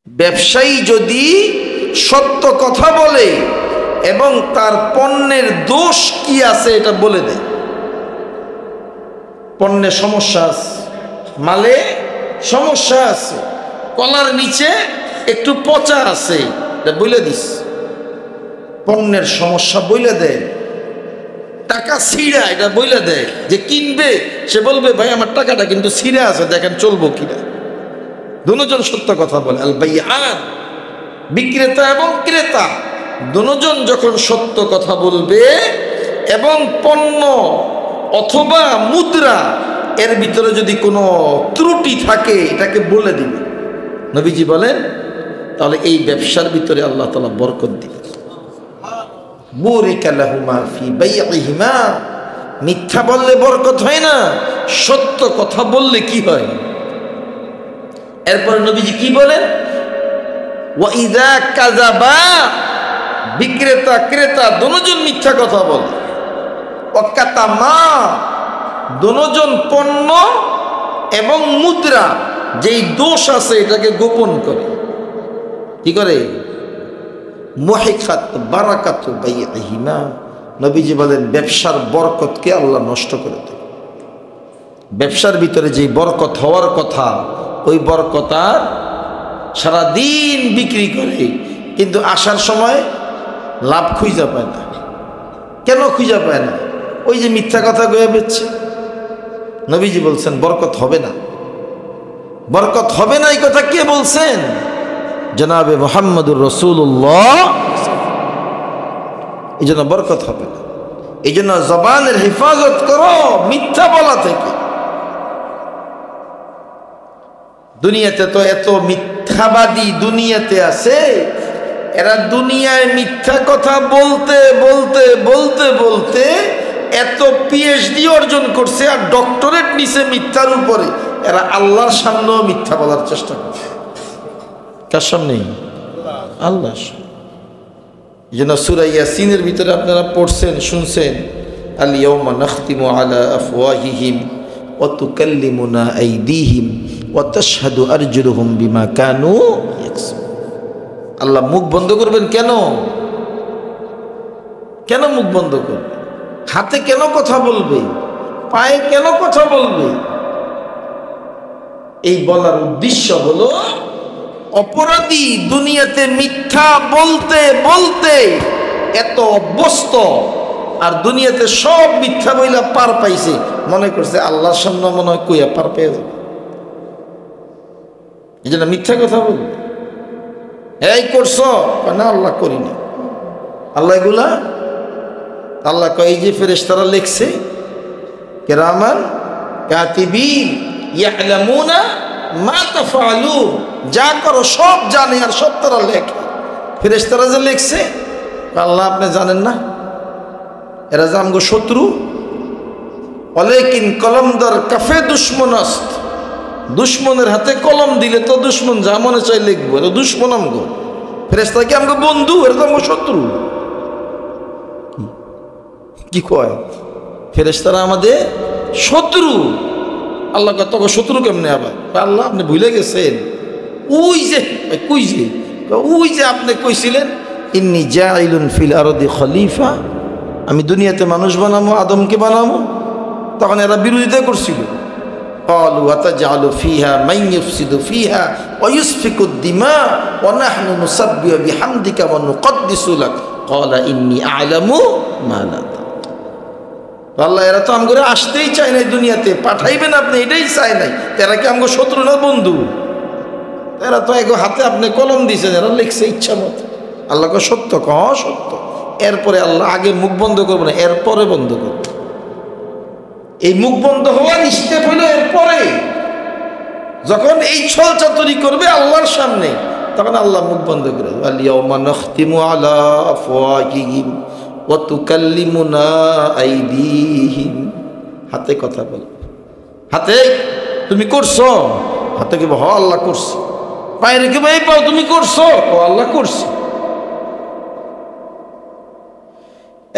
ব্যবসায়ী যদি সত্য কথা বলে এবং তার পণ্যের দোষ কি আছে এটা বলে দেয়, পণ্যে সমস্যা আছে, মালে সমস্যা আছে, কলার নিচে একটু পচা আছে, এটা বলে দিস, পণ্যের সমস্যা বলে দেয়, টাকা ছিঁড়া এটা বলে দেয়, যে কিনবে সে বলবে ভাই আমার টাকাটা কিন্তু ছিঁড়া আছে, দেখেন চলবো কিনা। দুজন সত্য কথা বলে। আল বাইআন, বিক্রেতা এবং ক্রেতা দুজন যখন সত্য কথা বলবে এবং পণ্য অথবা মুদ্রা এর ভিতরে যদি কোনো ত্রুটি থাকে এটাকে বলে দিবে, নবীজি বলেন তাহলে এই ব্যবসার ভিতরে আল্লাহ তাআলা বরকত দিবেন। বুরিকা লাহুমা ফি বাইইহিমা, মিথ্যা বললে বরকত হয় না, সত্য কথা বললে কি হয়। এরপরে নবীজি কি বলেন, ওয়া ইযা কাযাবা, বিক্রেতা ক্রেতা দুজন মিথ্যা কথা বলে, ওয়া কাতামা, দুজন পণ্য এবং মুদ্রা যেই দোষ আছে এটাকে গোপন করে, কি করে, মুহিকাত বারাকাতু বাইইহিমা, নবীজি বলেন ব্যবসার বরকতকে আল্লাহ নষ্ট করে দেয়। ব্যবসার ভিতরে যেই বরকত হওয়ার কথা ওই বরকত আর সারাদিন বিক্রি করে কিন্তু আসার সময় লাভ খুঁজে পায় না। কেন খুঁজে পায় না? ওই যে মিথ্যা কথা কয়ে বেচছে। নবীজি বলছেন বরকত হবে না, বরকত হবে না। এই কথা কে বলছেন? জনাবে মুহাম্মদুর রাসূলুল্লাহ। এই জন্য বরকত হবে না। এই জন্য জবানের হেফাজত করো মিথ্যা বলা থেকে। দুনিয়াতে তো এত মিথ্যাবাদী দুনিয়াতে আছে, এরা দুনিয়ায় মিথ্যা কথা বলতে বলতে বলতে বলতে এত পিএইচডি অর্জন করছে আর ডক্টরেট নিছে মিথ্যার উপরে। এরা আল্লাহর সামনেও মিথ্যা বলার চেষ্টা করছে। কার সামনে? আল্লাহর সামনে। এই জন্য সূরা ইয়াসিনের ভিতরে আপনারা পড়ছেন, শুনছেন, আল ইয়াউমা নাখতিমু আলা আফওয়াহিহিম ওয়া তুকাল্লিমুনা আইদিহিম ওয়া তাশহাদু আরজুলুহুম বিমা কানু ইয়াকসিবুন। আল্লাহ মুখ বন্ধ করবেন কেন? কেন মুখ বন্ধ করবে? হাতে কেন কথা বলবে? পায়ে কেন কথা বলবে? এই বলার উদ্দেশ্য হলো অপরাধী দুনিয়াতে মিথ্যা বলতে বলতে এত অভ্যস্ত, আর দুনিয়াতে সব মিথ্যা বইলা পার পাইছে, মনে করছে আল্লাহর সামনে মনে হয় কইয়া পার পেয়ে যাবে। এই জন্য মিথ্যা কথা বলবে। এই করছো না, আল্লাহ করিনি। আল্লাহ এগুলা আল্লাহ কয় এই যে ফেরেশতারা লিখছে, কিরামান কাতিবিন ইয়ালামুনা মা তাফআলুন, যা করো সব জানে আর সব তারা লেখে। ফেরেশতারা যে লিখছে, আল্লাহ আপনি জানেন না এরা যে আমগো শত্রু? ওয়ালাকিন কলমদার কাফে দুশমনস্ত, দুশ্মনের হাতে কলম দিলে তো দুশ্মন যা মনে চাই লিখবো, এটা দুশ্মন আমগো। ফেরেশতারা কি আমগো বন্ধু? এরা তো আমগো শত্রু। কি কয়? ফেরেশতারা আমাদের শত্রু। আল্লাহ কত শত্রু কেমনে? আবার আল্লাহ আপনি ভুলে গেছেন, ওই যে কই যে ওই যে আপনি কইছিলেন ইন্নী জাইলুন ফিল আরদি খলিফা, আমি দুনিয়াতে মানুষ বানাবো, আদমকে বানাবো। তখন এরা বিরোধিতা করছিল। ক্বালু আতাজআলু ফিহা মান ইউফসিদু ফিহা ওয়া ইউসফিকুদ দিমা ওয়া নাহনু নুসাব্বিহু বিহামদিকা ওয়া নুকদ্দিসু লাক ক্বালা ইন্নী আ'লামু মা লা তা'লামুন। আল্লাহ এরা তো আমগরে আসতেই চায় নাই, দুনিয়াতে পাঠাইবেন আপনি এটাই চায় নাই। এরা কি আমগো শত্রু না বন্ধু? এরা তো এক হাতে আপনি কলম দিয়েছেন, এরা লিখছে ইচ্ছা মতো। আল্লাহ কে সত্য কহ সত্য। এরপরে আল্লাহ আগে মুখ বন্ধ করবো না, এরপরে বন্ধ করবো। এই মুখ বন্ধ হওয়ার স্টেপ হলো এরপরে, যখন এই ছল চাতুরি করবে আল্লাহর সামনে, তখন আল্লাহ মুখ বন্ধ করে দেবে। আল ইয়াউমা নাখতিমু আলা আফওয়াহিহিম ওয়া তুকাল্লিমুনা আইদিহিম, হাতে কথা বলবে। হাতে তুমি করছো, হাতে কি হ আল্লাহ করছে। পায়ে রেখে ভাই পাও তুমি করছো, ও আল্লাহ করছে।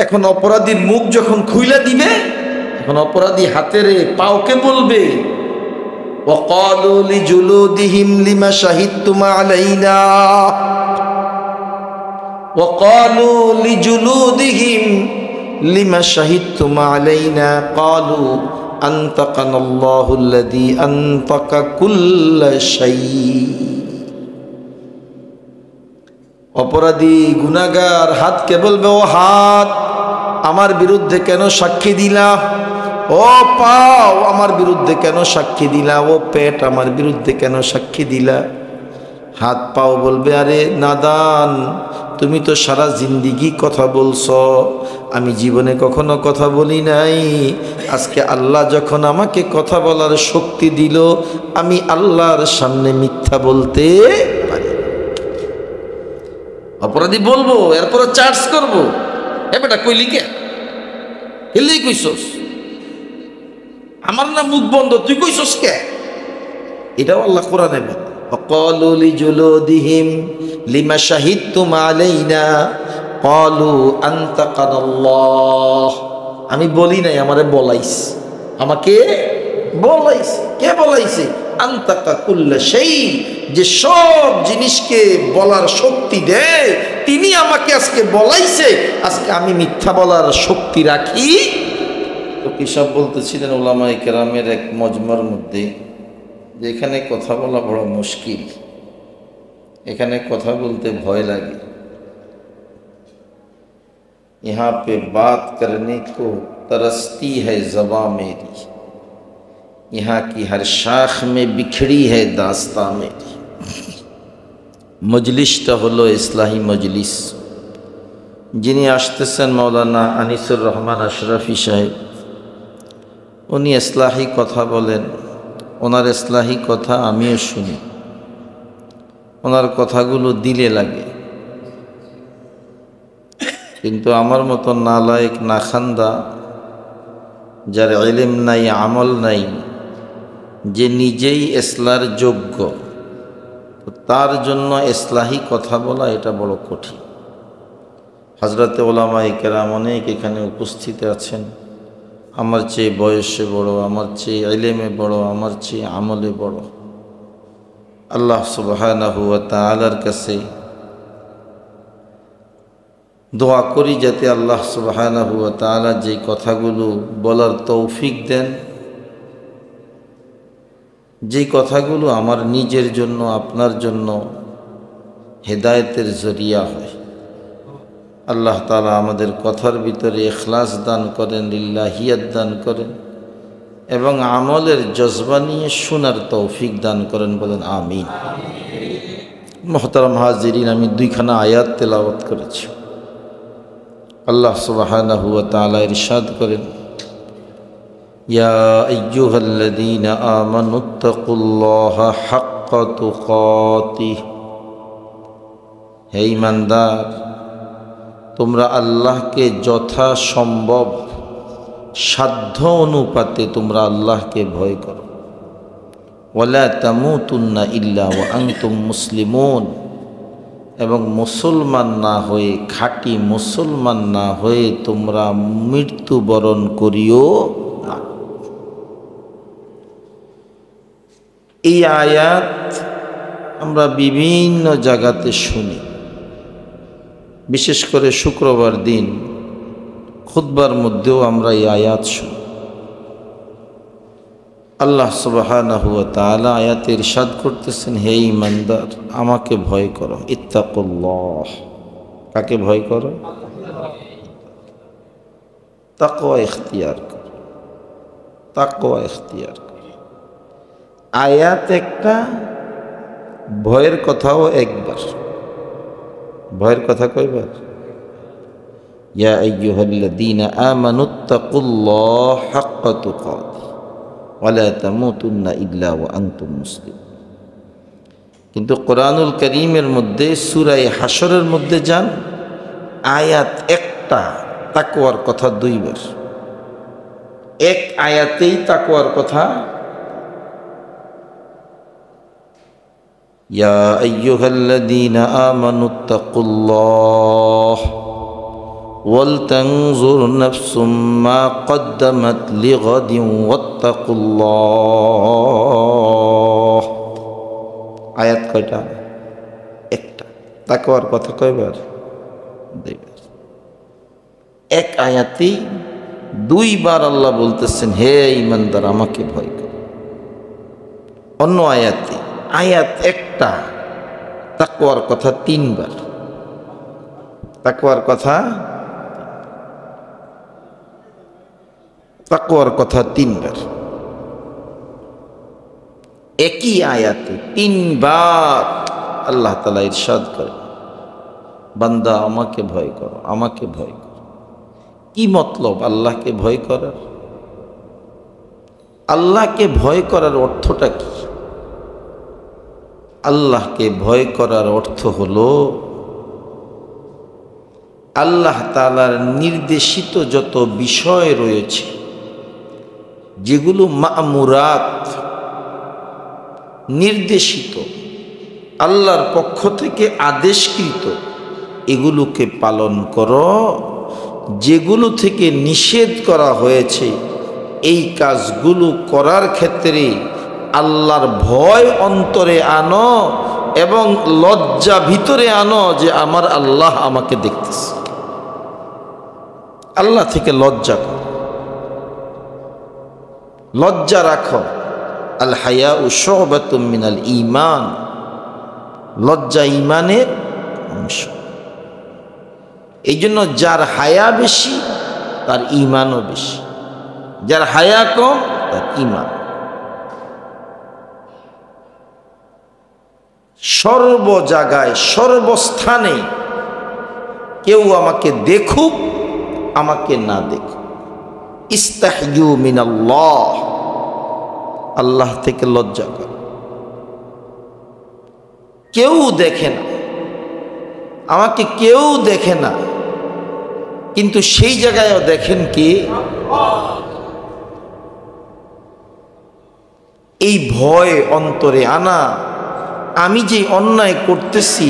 এখন অপরাধীর মুখ যখন খুইলা দিবে, এখন অপরাধী হাতের পাওকে বলবে وقالوا لجلودهم لم شهدتم علينا وقالوا لجلودهم لم شهدتم علينا قالوا أنطقنا الله الذي أنطق كل شيء অপরাধী গুনাহগার হাতকে বলবে, ও হাত আমার বিরুদ্ধে কেন সাক্ষী দিলা? ও পাও আমার বিরুদ্ধে কেন সাক্ষী দিলা? ও পেট আমার বিরুদ্ধে কেন সাক্ষী দিলা? হাত পাও বলবে, আরে নাদান, তুমি তো সারা জিন্দিগি কথা বলছো, আমি জীবনে কখনো কথা বলি নাই। আজকে আল্লাহ যখন আমাকে কথা বলার শক্তি দিল, আমি আল্লাহর সামনে মিথ্যা বলতে পারি। অপরাধী বলবো, এরপর চার্জ করবো, এ বেটা কইলি কে? হেলি কইছস? আমার না মুখ বন্ধ, তুই কইছস কে? এটাও আল্লাহ কোরআনে বলে, وقالوا لجلودهم لما شهدتم علينا قالوا أنطقنا الله। আমি বলি নাই, আমারে বলাইস, আমাকে বলাইস। কে বলাইছে? আনতাকা কুল্লা শাই, যে সব জিনিসকে বলার শক্তি দেয়, তিনি আমাকে আজকে বলাইছে। আজকে আমি মিথ্যা বলার শক্তি রাখি? তো কি সব বলতেছিলেন উলামায়ে কেরামের এক মজমার মধ্যে, যেখানে কথা বলা বড় মুশকিল, এখানে কথা বলতে ভয় লাগে। यहाँ पे बात करने को तरसती है ज़बां मेरी, यहाँ की हर शाख में बिखड़ी है दास्तां मेरी। মজলিসটা হলো ইসলাহি মজলিস। যিনি আসতেছেন মৌলানা আনিসুর রহমান আশরাফি সাহেব, উনি ইসলাহি কথা বলেন। ওনার ইসলাহি কথা আমিও শুনি, ওনার কথাগুলো দিলে লাগে। কিন্তু আমার মতো নালায়েক নাখান্দা, যার ইলম নাই আমল নাই, যে নিজেই ইসলার যোগ্য, তো তার জন্য ইসলাহি কথা বলা এটা বড় কঠিন। হযরতে উলামায়ে কেরাম অনেক এখানে উপস্থিত আছেন, আমার চেয়ে বয়সে বড়, আমার চেয়ে ইলমে বড়, আমার চেয়ে আমলে বড়। আল্লাহ সুবহানাহু ওয়া তাআলার কাছে দোয়া করি যাতে আল্লাহ সুবহানাহু ওয়া তাআলা যে কথাগুলো বলার তৌফিক দেন, যে কথাগুলো আমার নিজের জন্য, আপনার জন্য হেদায়েতের জরিয়া হয়। আল্লাহ তাআলা আমাদের কথার ভিতরে ইখলাস দান করেন, লিল্লাহিয়াত দান করেন, এবং আমলের জজবা নিয়ে শোনার তৌফিক দান করেন, বলেন আমিন। মুহতারাম হাজিরিন, আমি দুইখানা আয়াত তেলাওয়াত করেছি। আল্লাহ সুবহানাহু ওয়া তাআলা ইরশাদ করেন, ইয়া আইয়ুহাল্লাযীনা আমানুত্তাকুল্লাহা হাক্কা তুকাতিহ, হে ঈমানদার, তোমরা আল্লাহকে যথাসম্ভব সাধ্য অনুপাতে তোমরা আল্লাহকে ভয় করো। ওয়ালা তামুতুন্না ইল্লা ওয়া আনতুম মুসলিমুন, এবং মুসলমান না হয়ে, খাঁটি মুসলমান না হয়ে তোমরা মৃত্যুবরণ করিও না। এই আয়াত আমরা বিভিন্ন জায়গাতে শুনি, বিশেষ করে শুক্রবার দিন খুতবার মধ্যেও আমরা এই আয়াত শুনি। আল্লাহ সুবহানাহু ওয়া তাআলা আয়াতে ইরশাদ করতেছেন, হে ঈমানদার, আমাকে ভয় করো। ইত্তাকুল্লাহ, কাকে ভয় করো? তাকওয়া ইখতিয়ার করো, তাকওয়া ইখতিয়ার করো। আয়াত একটা, ভয়ের কথাও একবার। ভয়ের কথা কয়বার? ইয়া আইয়ুহাল্লাযীনা আমানুত্তাকুল্লাহা হাক্কা তুকাতিহ ওয়ালা তামুতুন্না ইল্লা ওয়া আনতুম মুসলিমুন। কিন্তু কোরআনুল কারীমের মধ্যে সূরা হাশরের মধ্যে যান, আয়াত একটা, তাকওয়ার কথা দুইবার। এক আয়াতেই তাকওয়ার কথা। ইয়া আইয়ুহাল্লাযীনা আমানুত্তাকুল্লাহ ওয়ালতানজুর নাফসুম মা কদ্দামাত লিগাদিন ওয়াত্তাকুল্লাহ। আয়াত কয়টা? একটা। তাকওয়ার কথা কয়বার? দুইবার। এক আয়াতেই দুইবার আল্লাহ বলতেছেন, হে ঈমানদার আমাকে ভয় কর। অন্য আয়াতে আয়াত একটা, তাকওয়ার কথা তিনবার। তাকওয়ার কথা তিনবার, একই আয়াতে তিনবার আল্লাহ তাআলা ইরশাদ করে, বান্দা আমাকে ভয় করো, আমাকে ভয় করো। কি মতলব আল্লাহকে ভয় করার? আল্লাহকে ভয় করার অর্থটা কি? আল্লাহকে ভয় করার অর্থ হলো আল্লাহ তাআলার নির্দেশিত যত বিষয় রয়েছে, যেগুলো মা'মুরাত, নির্দেশিত, আল্লাহর পক্ষ থেকে আদেশকৃত, এগুলোকে পালন করো। যেগুলো থেকে নিষেধ করা হয়েছে, এই কাজগুলো করার ক্ষেত্রে আল্লাহর ভয় অন্তরে আনো এবং লজ্জা ভিতরে আনো যে আমার আল্লাহ আমাকে দেখতেছে। আল্লাহ থেকে লজ্জা করো, লজ্জা রাখো। আল হায়াউ শুবাতুম মিনাল ঈমান, লজ্জা ঈমানের অংশ। এই জন্য যার হায়া বেশি তার ঈমানও বেশি, যার হায়া কম তার ঈমান। সর্ব জায়গায় সর্বস্থানে কেউ আমাকে দেখুক আমাকে না দেখুক, ইস্তাহয়ু মিনাল্লাহ, আল্লাহ থেকে লজ্জা কর। কেউ দেখে না, আমাকে কেউ দেখে না, কিন্তু সেই জায়গায়ও দেখেন কি? এই ভয় অন্তরে আনা, আমি যে অন্যায় করতেছি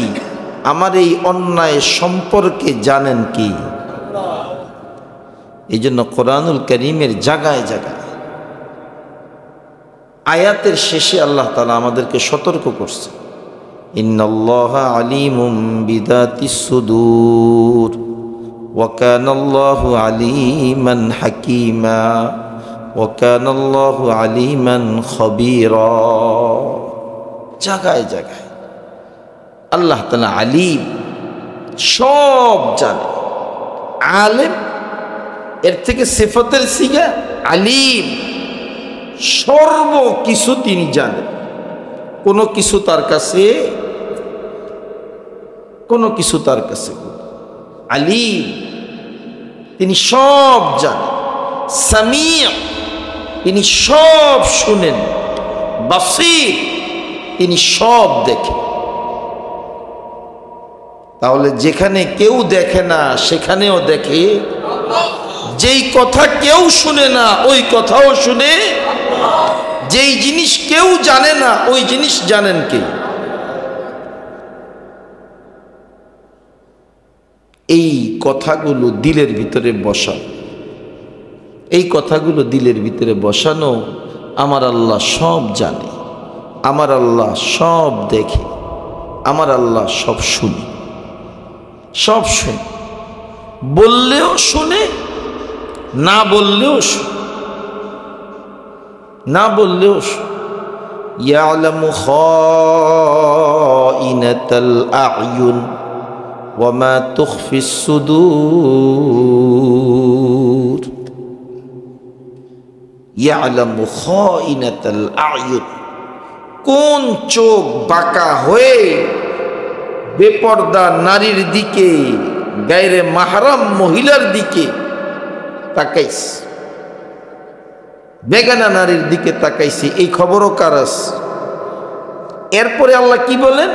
আমার এই অন্যায় সম্পর্কে জানেন কি? এই জন্য কোরআনুল কারীমের জায়গায় জায়গায় আয়াতের শেষে আল্লাহ তাআলা আমাদেরকে সতর্ক করছে, ইন্নাল্লাহা আলিমুম বিযাতিস সুদূর ওয়া কানাল্লাহু আলিমান হাকীমা ওয়া কানাল্লাহু আলিমান খবীরা। জায়গায় জায়গায় আল্লাহ তাআলা আলিম, সব জানে। আলেম এর থেকে সিফাতের সিগা আলিম, সর্ব কিছু তিনি জানেন। কোনো কিছু তার কাছে আলিম, তিনি সব জানেন। সামিয়া, তিনি সব শুনেন। বাসীর, তিনি সব দেখেন। তাহলে যেখানে কেউ দেখে না সেখানেও দেখে, যেই কথা কেউ শুনে না ওই কথাও শুনে, যেই জিনিস কেউ জানে না ওই জিনিস জানেন কে? এই কথাগুলো দিলের ভিতরে বসানো, এই কথাগুলো দিলের ভিতরে বসানো। আমার আল্লাহ সব জানে, আমার আল্লাহ সব দেখে, আমার আল্লাহ সব শুনে, সব শুনে। বললেও শুনে, না বললেও শুনে, না বললেও শুনে। ইয়ালামু খাইনাতাল আ'য়ুন ওয়া মা তুখফিস সুদূর। ইয়ালামু খাইনাতাল আ'য়ুন, কোন চোখ বাঁকা হয়ে বেপর্দা নারীর দিকে, গায়রে মাহরাম মহিলার দিকে তাকাইছে, বেগানা নারীর দিকে তাকাইছে, এই খবরও কার আছে? এরপরে আল্লাহ কি বলেন?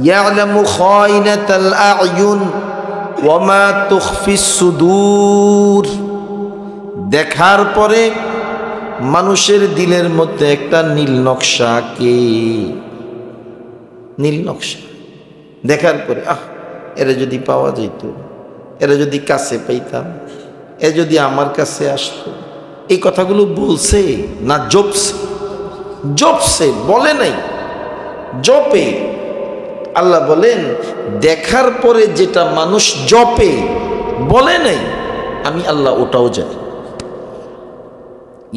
ইয়ালামু খাইনাতাল আ'য়ুন ওয়া মা তুখফিস সুদূর। দেখার পরে মানুষের দিলের মধ্যে একটা নীল নকশা, কে? নীল নকশা। দেখার পরে এরা যদি পাওয়া যেত, এরা যদি কাছে পাইতাম, এ যদি আমার কাছে আসতো। এই কথাগুলো বলছে না জপছে? জপছে, বলে নাই। জপে। আল্লাহ বলেন দেখার পরে যেটা মানুষ জপে বলে নাই আমি আল্লাহ ওটাও জানি।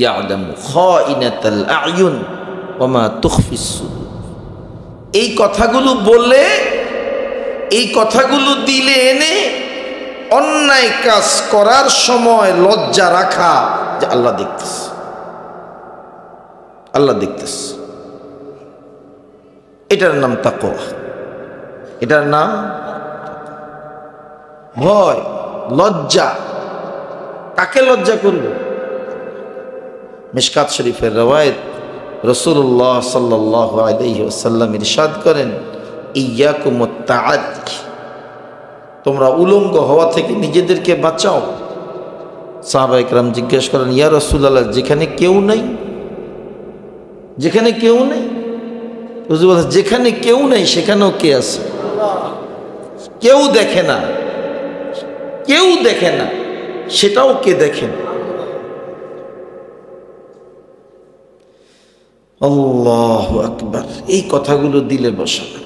ইয়ালামু খাইনাতাল আয়ুন ওয়া মা তুখফিস সুদুর। এই কথাগুলো বলে, এই কথাগুলো দিলে এনে অন্যায় কাজ করার সময় লজ্জা রাখা যে আল্লাহ দেখতেছে, আল্লাহ দেখতেছে। এটার নাম তাকওয়া, এটার নাম ভয়, লজ্জা। কাকে লজ্জা করব? মিশকাত শরীফের রওয়ায়াত, রাসূলুল্লাহ সাল্লাল্লাহু আলাইহি ওয়াসাল্লাম ইরশাদ করেন, ইয়াকুমুত তাআদ্দি, তোমরা উলঙ্গ হওয়া থেকে নিজেদেরকে বাঁচাও। সাহাবায়ে কেরাম জিজ্ঞেস করেন, ইয়া রাসূলুল্লাহ, যেখানে কেউ নাই, যেখানে কেউ নেই? হুজুর বলেন, যেখানে কেউ নেই সেখানেও কে আছে? কেউ দেখে না, কেউ দেখে না, সেটাও কে দেখেন? আল্লাহু আকবার। এই কথাগুলো দিলে বসানো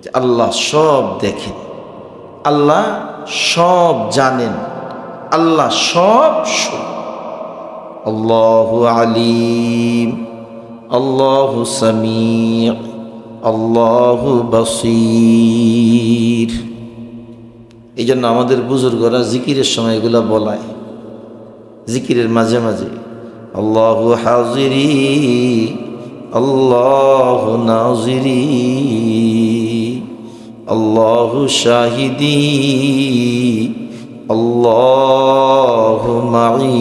যে আল্লাহ সব দেখেন, আল্লাহ সব জানেন, আল্লাহ সব শোনেন। আল্লাহু আলিম, আল্লাহু সামি', আল্লাহু বাসীর। এই জন্য আমাদের বুজুর্গরা জিকিরের সময় এগুলা বলায়, জিকিরের মাঝে মাঝে আল্লাহু হাজিরি, আল্লাহু নাজিরি, আল্লাহু শাহিদি, আল্লাহু মাঈ,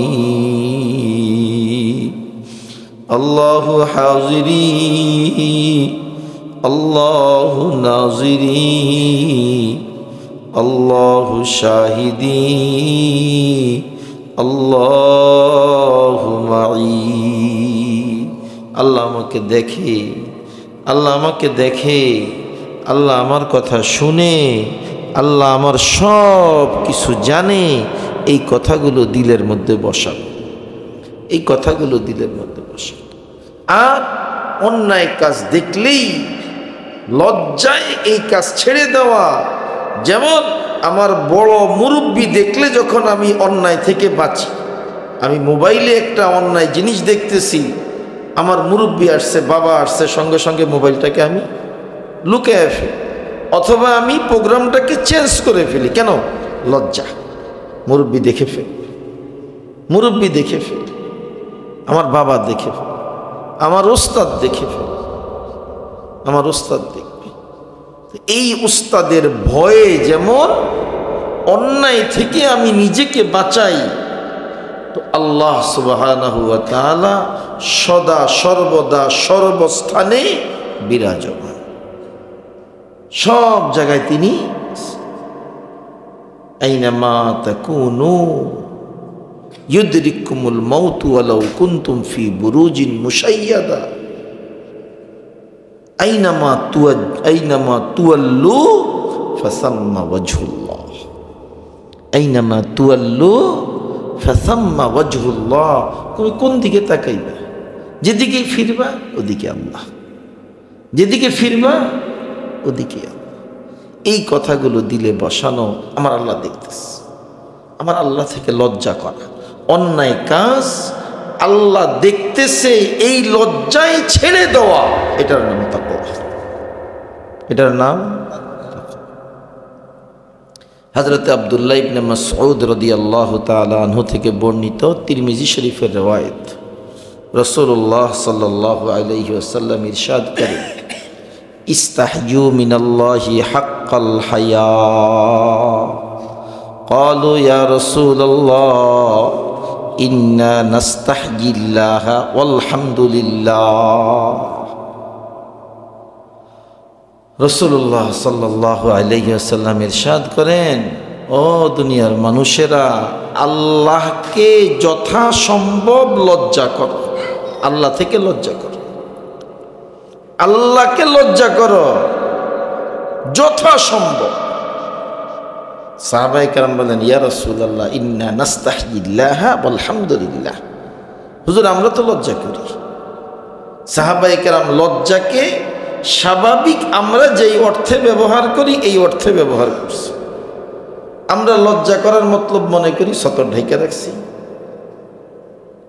আল্লাহু হাজিরি, আল্লাহু নাজিরি, আল্লাহু শাহিদি, আল্লাহু মাঈ। আল্লাহ আমাকে দেখে, আল্লাহ আমাকে দেখে, আল্লাহ আমার কথা শুনে, আল্লাহ আমার সব কিছু জানে। এই কথাগুলো দিলের মধ্যে বসাবো, এই কথাগুলো দিলের মধ্যে বসাবো। আর অন্যায় কাজ দেখলেই লজ্জায় এই কাজ ছেড়ে দেওয়া। যেমন আমার বড় মুরব্বি দেখলে যখন আমি অন্যায় থেকে বাঁচি, আমি মোবাইলে একটা অন্যায় জিনিস দেখতেছি, আমার মুরব্বি আসছে, বাবা আসছে, সঙ্গে সঙ্গে মোবাইলটাকে আমি লুকিয়ে ফেলি, অথবা আমি প্রোগ্রামটাকে চেঞ্জ করে ফেলি। কেন? লজ্জা। মুরব্বি দেখে ফেলি, মুরব্বি দেখে ফেলি, আমার বাবা দেখে ফেলি, আমার ওস্তাদ দেখে ফেলি, আমার ওস্তাদ দেখবে। এই উস্তাদের ভয়ে যেমন অন্যায় থেকে আমি নিজেকে বাঁচাই, তো আল্লাহ সুবহানাহু ওয়া তাআলা সদা সর্বদা সর্বস্থানে বিরাজমান, সব জায়গায় তিনি। আইনামা তাকুনু ইউদরিকুমুল মাউতু ওয়ালাউ কুনতুম ফি বুরুজিন মুশাইয়াদা, আইনামা তুয়াল্লু ফাসাম্মা ওয়াজহুল্লাহ, আইনামা তুয়াল্লু ফাসাম্মা ওয়াজহুল্লাহ। তুমি কোন দিকে তাকাইবা? যেদিকে ফিরবা ওদিকে আল্লাহ, যেদিকে ফিরবা ওদিকে আল্লাহ। এই কথাগুলো দিলে বসানো, আমার আল্লাহ দেখতেছে, আমার আল্লাহ থেকে লজ্জা করা। অন্যায় কাজ আল্লাহ দেখতেছে, এই লজ্জায় ছেড়ে দেওয়া, এটার নাম তাকওয়া, এটার নাম। হযরত আব্দুল্লাহ ইবনে মাসউদ রাদিয়াল্লাহু তাআলা আনহু থেকে বর্ণিত, তিরমিজি শরীফের রওয়ায়াত, রাসূলুল্লাহ সাল্লাল্লাহু আলাইহি ওয়াসাল্লাম ইরশাদ করেন, ইস্তাহয়ু মিনাল্লাহি হাক্কাল হায়া। ক্বালু ইয়া রাসূলুল্লাহ ইন্না নাস্তাহয়িল্লাহা ওয়ালহামদুলিল্লাহ। রাসূলুল্লাহ সাল্লাল্লাহু আলাইহি ওয়াসাল্লাম ইরশাদ করেন, ও দুনিয়ার মানুষেরা, আল্লাহকে যথাসম্ভব লজ্জা করো, আল্লাহ থেকে লজ্জা করো, আল্লাহকে লজ্জা করো যথাসম্ভব। সাহাবায়ে কেরাম বলেন, ইয়া রাসূলুল্লাহ ইন্না নাস্তাহয়িল্লাহা ওয়ালহামদুলিল্লাহ। হুজুর আমরা তো লজ্জা করি। সাহাবায়ে কেরাম লজ্জাকে স্বাভাবিক আমরা যেই অর্থে ব্যবহার করি এই অর্থে ব্যবহার করছি। আমরা লজ্জা করার মতলব মনে করি সতর ঢাইকা রাখছি।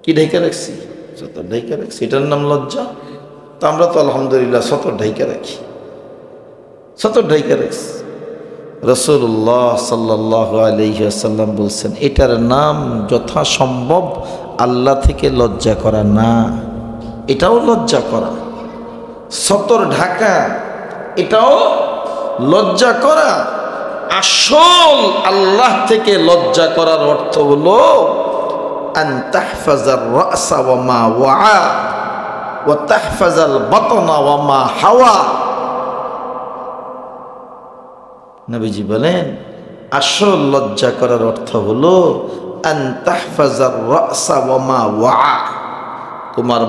কি ঢাইকা রাখছি? সতর ঢাইকা রাখছি, এটার নাম লজ্জা। তো আমরা তো আলহামদুলিল্লাহ সতর ঢাইকা রাখি, সতর ঢাইকা রাখছি। রাসূলুল্লাহ সাল্লাল্লাহু আলাইহি ওয়াসাল্লাম বলছেন এটার নাম যথাসম্ভব আল্লাহ থেকে লজ্জা করা না, এটাও লজ্জা করা। সতর ঢাকা এটাও লজ্জা করা। আসল আল্লাহ থেকে লজ্জা করার অর্থ হলো আন তাহফাজার রাসা ওয়া মা ওয়া ওয়া তাহফাজাল বাতনা ওয়া মা হাওয়া। নবীজি বলেন আসল লজ্জা করার অর্থ হলো আন তাহফাজার রাসা ওয়া মা ওয়া, তোমার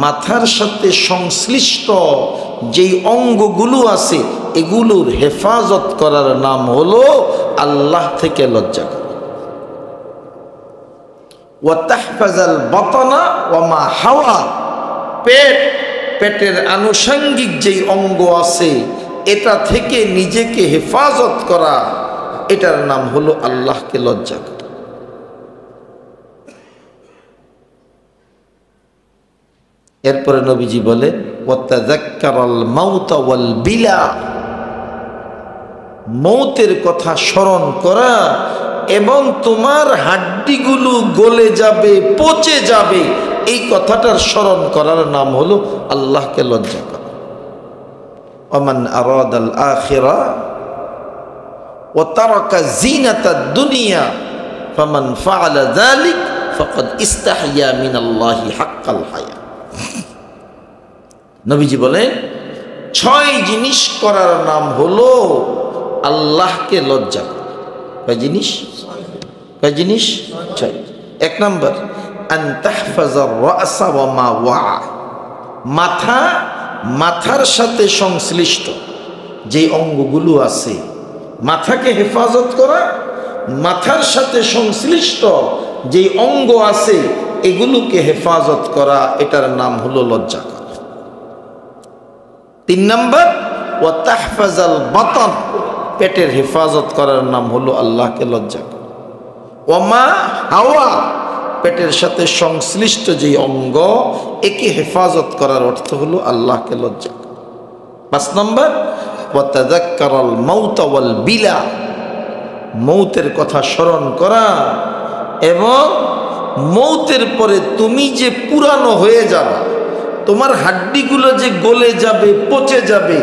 মাথার সাথে সংশ্লিষ্ট যেই অঙ্গগুলো আছে এগুলোর হেফাজত করার নাম হলো আল্লাহ থেকে লজ্জা করা। ওয়া তাহফাজাল বাতনা ওয়া মা হাওয়া, পেটের আনুষঙ্গিক যেই অঙ্গ আছে এটা থেকে নিজেকে হেফাজত করা, এটার নাম হলো আল্লাহকে লজ্জা করা। এরপরে নবীজি বলে ওয়াতাযাক্কারাল মাউতা ওয়াল বিলা, মৌতের কথা স্মরণ করা এবং তোমার হাড্ডিগুলো গলে যাবে, পচে যাবে, এই কথাটার স্মরণ করার নাম হলো আল্লাহকে লজ্জা করা। ওমান আরাদাল আখিরা ওয়া তারাকা জিনাতাদ দুনিয়া ফামান ফাআলা যালিক ফাকাদ ইস্তাহইয়া মিনাল্লাহি হাক্কাল হায়া। নবীজি বলেন 6 জিনিস করার নাম হলো আল্লাহকে লজ্জা করা। কয় জিনিস? 6। 1 নম্বর আন তাহফাজার রাসা ওয়া মা ওয়া, মাথার সাথে সংশ্লিষ্ট যে অঙ্গগুলো আছে মাথাকে হেফাজত করা, মাথার সাথে সংশ্লিষ্ট যে অঙ্গ আছে এগুলোকে হেফাজত করা, এটার নাম হলো লজ্জা করা। 3 নম্বর ওয়া তাহফাজাল বাতন, পেটের হেফাজত করার নাম হলো আল্লাহকে লজ্জা করা। ওয়া মা হাওয়া, পেটের সাথে সংশ্লিষ্ট যে অঙ্গ একে হেফাজত করার অর্থ হলো আল্লাহকে লজ্জা করা। 5 নম্বর ওয়া তাযাক্কারাল মাউতা ওয়াল বিলা, মৌতের কথা স্মরণ করা এবং মৌতের পরে তুমি যে পুরানো হয়ে যাবে, তোমার হাড্ডিগুলো যে গলে যাবে, পচে যাবে,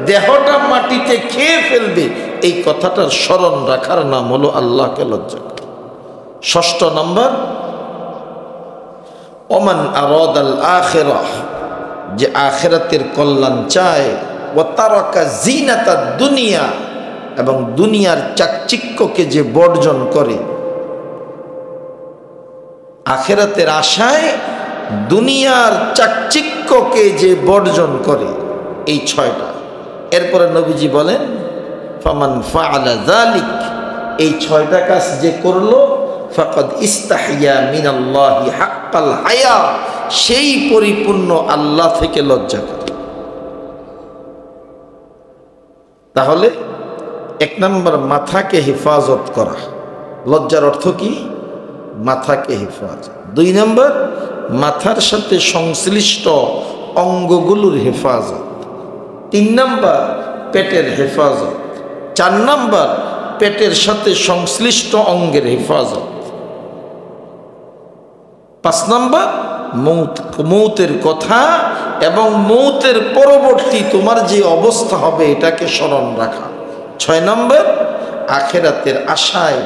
দেহটা মাটিতে খেয়ে ফেলবে, এই কথাটার স্মরণ রাখার নাম হলো আল্লাহকে লজ্জা করা। 6 নম্বর ওমান আরাদাল আখিরাহ, যে আখিরাতের কল্যাণ চায়, ওয়া তারাকা জিনাতাদ দুনিয়া, এবং দুনিয়ার চাকচিক্যকে যে বর্জন করে, আখিরাতের আশায় দুনিয়ার চাকচিক্যকে যে বর্জন করে, এই 6টা। এরপরে নবীজি বলেন ফামান ফাআলা যালিক, এই 6টা কাজ যে করলো ফাকাদ ইস্তাহইয়া মিনাল্লাহি হাক্কাল হায়া, সেই পরিপূর্ণ আল্লাহ থেকে লজ্জা করে। তাহলে 1 নম্বর মাথাকে হেফাজত করা, লজ্জার অর্থ কি? মাথাকে হেফাজত। 2 নম্বর মাথার সাথে সংশ্লিষ্ট অঙ্গগুলোর হেফাজত। 3 নম্বর পেটের হেফাজত। 4 নম্বর পেটের সাথে সংশ্লিষ্ট অঙ্গের হেফাজত। 5 নম্বর মৌতের কথা এবং মৌতের পরবর্তী তোমার যে অবস্থা হবে এটাকে স্মরণ রাখা। 6 নম্বর আখিরাতের আশায়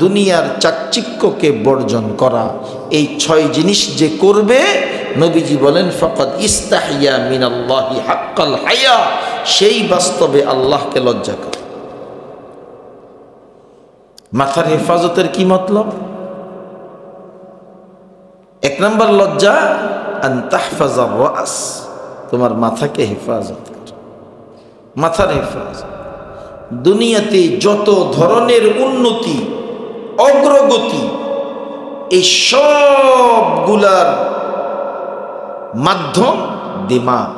দুনিয়ার চাকচিক্যকে বর্জন করা। এই 6 জিনিস যে করবে, নবীজি বলেন ফাকাদ ইস্তাহইয়া মিনাল্লাহি হাক্কাল হায়া, সেই বাস্তবে আল্লাহকে লজ্জা করে। মাথার হেফাজতের কি মতলব? 1 নম্বর লজ্জা আন তাহফাজার রাস, তোমার মাথাকে হেফাজত কর, মাথার হেফাজত। দুনিয়াতে যত ধরনের উন্নতি, অগ্রগতি, এই সবগুলার মাধ্যম দিমাগ।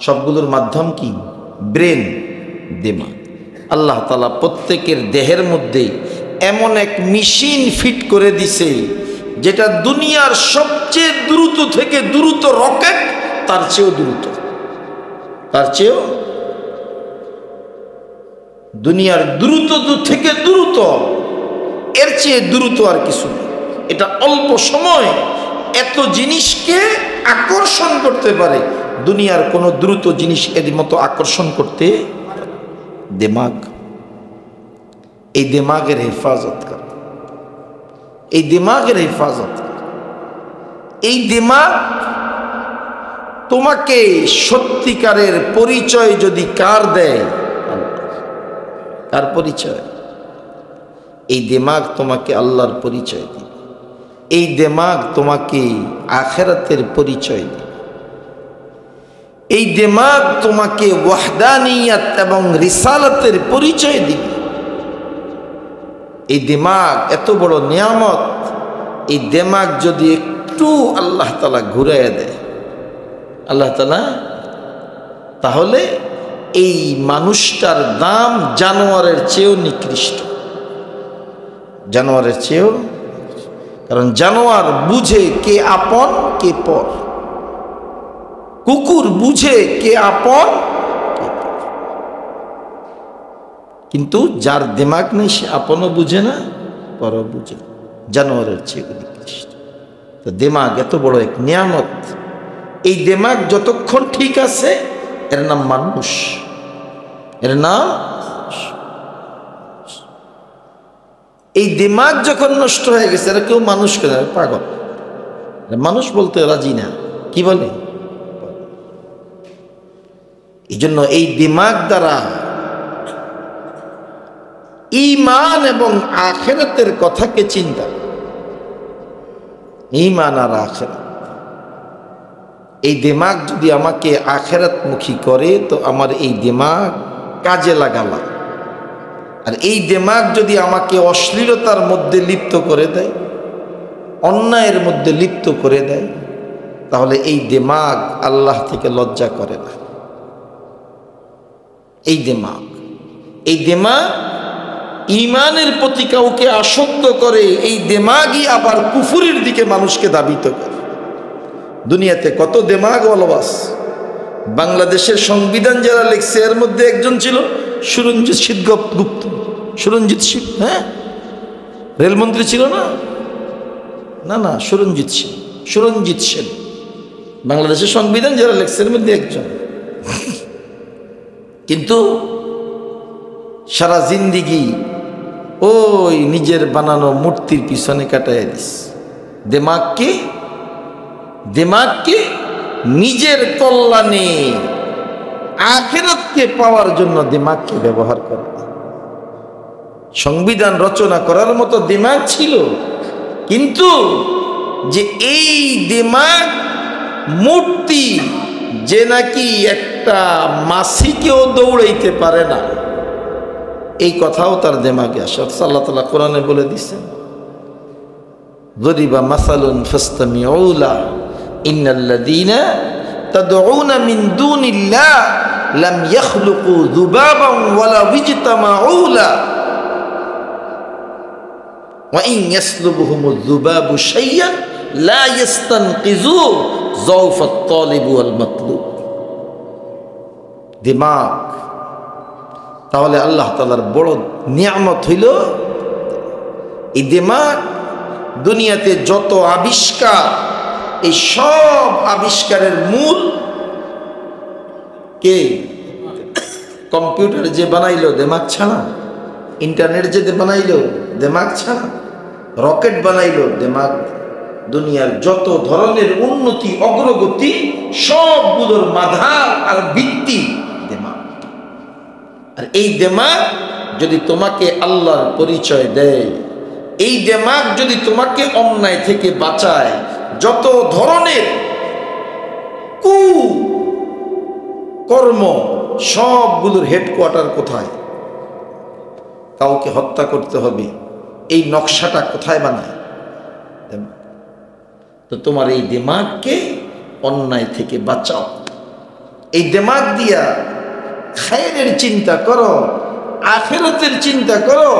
সবগুলোর মাধ্যম কি? ব্রেন, দিমাগ। আল্লাহ তাআলা প্রত্যেকের দেহের মধ্যে এমন এক মেশিন ফিট করে দিছে যেটা দুনিয়ার সবচেয়ে দ্রুত থেকে দ্রুত রকেট তার চেয়েও দ্রুত, তার চেয়েও দুনিয়ার দ্রুত থেকে দ্রুত, এর চেয়ে দ্রুত আর কিছু নেই। এটা অল্প সময় এত জিনিসকে আকর্ষণ করতে পারে, দুনিয়ার কোনো দ্রুত জিনিস এর মতো আকর্ষণ করতে। দিমাগ, এই দিমাগের হেফাজত কর, এই দিমাগের হেফাজত কর। এই দিমাগ তোমাকে সত্যিকারের পরিচয় যদি কার দেয়, কার পরিচয়? এই দিমাগ তোমাকে আল্লাহর পরিচয় দিবে। এই দিমাগ তোমাকে আখিরাতের পরিচয় দিবে। এই দিমাগ তোমাকে ওয়াহদানিয়ত এবং রিসালাতের পরিচয় দিবে। এই দিমাগ এত বড় নিয়ামত, এই দিমাগ যদি একটু আল্লাহ তাআলা ঘুরাইয়া দেয়, আল্লাহ তাআলা, তাহলে এই মানুষটার দাম জানোয়ারের চেয়েও নিকৃষ্ট, জানোয়ারের চেয়েও। কারণ জানোয়ার বুঝে কে আপন কে পর, কুকুর বুঝে কে আপন কে পর, কিন্তু যার দিমাগ নেই সে আপনও বুঝে না পরও বুঝে, জানোয়ারের চেয়ে নিকৃষ্ট। তো দিমাগ এত বড় এক নিয়ামত। এই দিমাগ যতক্ষণ ঠিক আছে এর নাম মানুষ, এর নাম। এই দিমাগ যখন নষ্ট হয়ে গেছে, এরা কেউ মানুষ কেন, পাগল, মানুষ বলতে রাজি না, কি বলে? এই জন্য এই দিমাগ দ্বারা ঈমান এবং আখিরাতের কথাকে চিন্তা, ঈমান আর আখিরাত। এই দিমাগ যদি আমাকে আখিরাতমুখী করে তো আমার এই দিমাগ কাজে লাগালাম। আর এই দিমাগ যদি আমাকে অশ্লীলতার মধ্যে লিপ্ত করে দেয়, অন্যায়ের মধ্যে লিপ্ত করে দেয়, তাহলে এই দিমাগ আল্লাহ থেকে লজ্জা করে না। এই দিমাগ, এই দিমাগ ঈমানের প্রতি কাউকে আসক্ত করে, এই দিমাগই আবার কুফুরির দিকে মানুষকে ধাবিত করে। দুনিয়াতে কত দিমাগ অলবাস। বাংলাদেশের সংবিধান যারা লিখছে এর মধ্যে একজন ছিল সুরঞ্জিত সেনগুপ্ত, সুরঞ্জিত সেন, হ্যাঁ, রেলমন্ত্রী ছিল না? না না, সুরঞ্জিত সেন, সুরঞ্জিত সেন বাংলাদেশের সংবিধান যারা লিখছে এর মধ্যে একজন। কিন্তু সারা জিন্দিগি ওই নিজের বানানো মূর্তির পিছনে কাটায় দিস। দিমাগকে, দিমাগকে নিজের কল্যাণে, আখিরাতকে পাওয়ার জন্য দিমাগকে ব্যবহার করে। সংবিধান রচনা করার মতো দিমাগ ছিল, কিন্তু যে এই দিমাগ মূর্তি, যে নাকি একটা মাছিকেও দৌড়াইতে পারে না, এই কথাও তার দিমাগে আসে। আল্লাহ তাআলা কোরআনে বলে দিচ্ছেন, যরিবা মাসালুন ফাসতামিউ লাহু ইন্নাল্লাযীনা তাদউনা মিন দুনিল্লাহ লাম ইয়াখলুকু যুবাবান ওয়ালা ইজতামাউ লাহু ওয়া ইন ইয়াসলুবহুমুয যুবাবু শাইয়ান লা ইস্তানকিযু যাওফাত তালিব ওয়াল মাতলুব। দিমাগ তাহলে আল্লাহ তাআলার বড় নিয়ামত হইল এই দিমাগ। দুনিয়াতে যত আবিষ্কার, এই সব আবিষ্কারের মূল কে? কম্পিউটার যে বানাইলো দিমাগ ছাড়া, ইন্টারনেট যে বানাইলো দিমাগ ছাড়া, রকেট বানাইলো দিমাগ। দুনিয়ার যত ধরনের উন্নতি অগ্রগতি সবগুলোর মাধার আর ভিত্তি দিমাগ। আর এই দিমাগ যদি তোমাকে আল্লাহর পরিচয় দেয়, এই দিমাগ যদি তোমাকে অন্যায় থেকে বাঁচায়, যত ধরনের কর্ম সবগুলোর হেডকোয়ার্টার কোথায়? কাউকে হত্যা করতে হবে, এই নকশাটা কোথায় বানায়? তো তোমার এই দিমাগকে অন্যায় থেকে বাঁচাও, এই দিমাগ দিয়া খায়রের চিন্তা করো, আখিরাতের চিন্তা করো,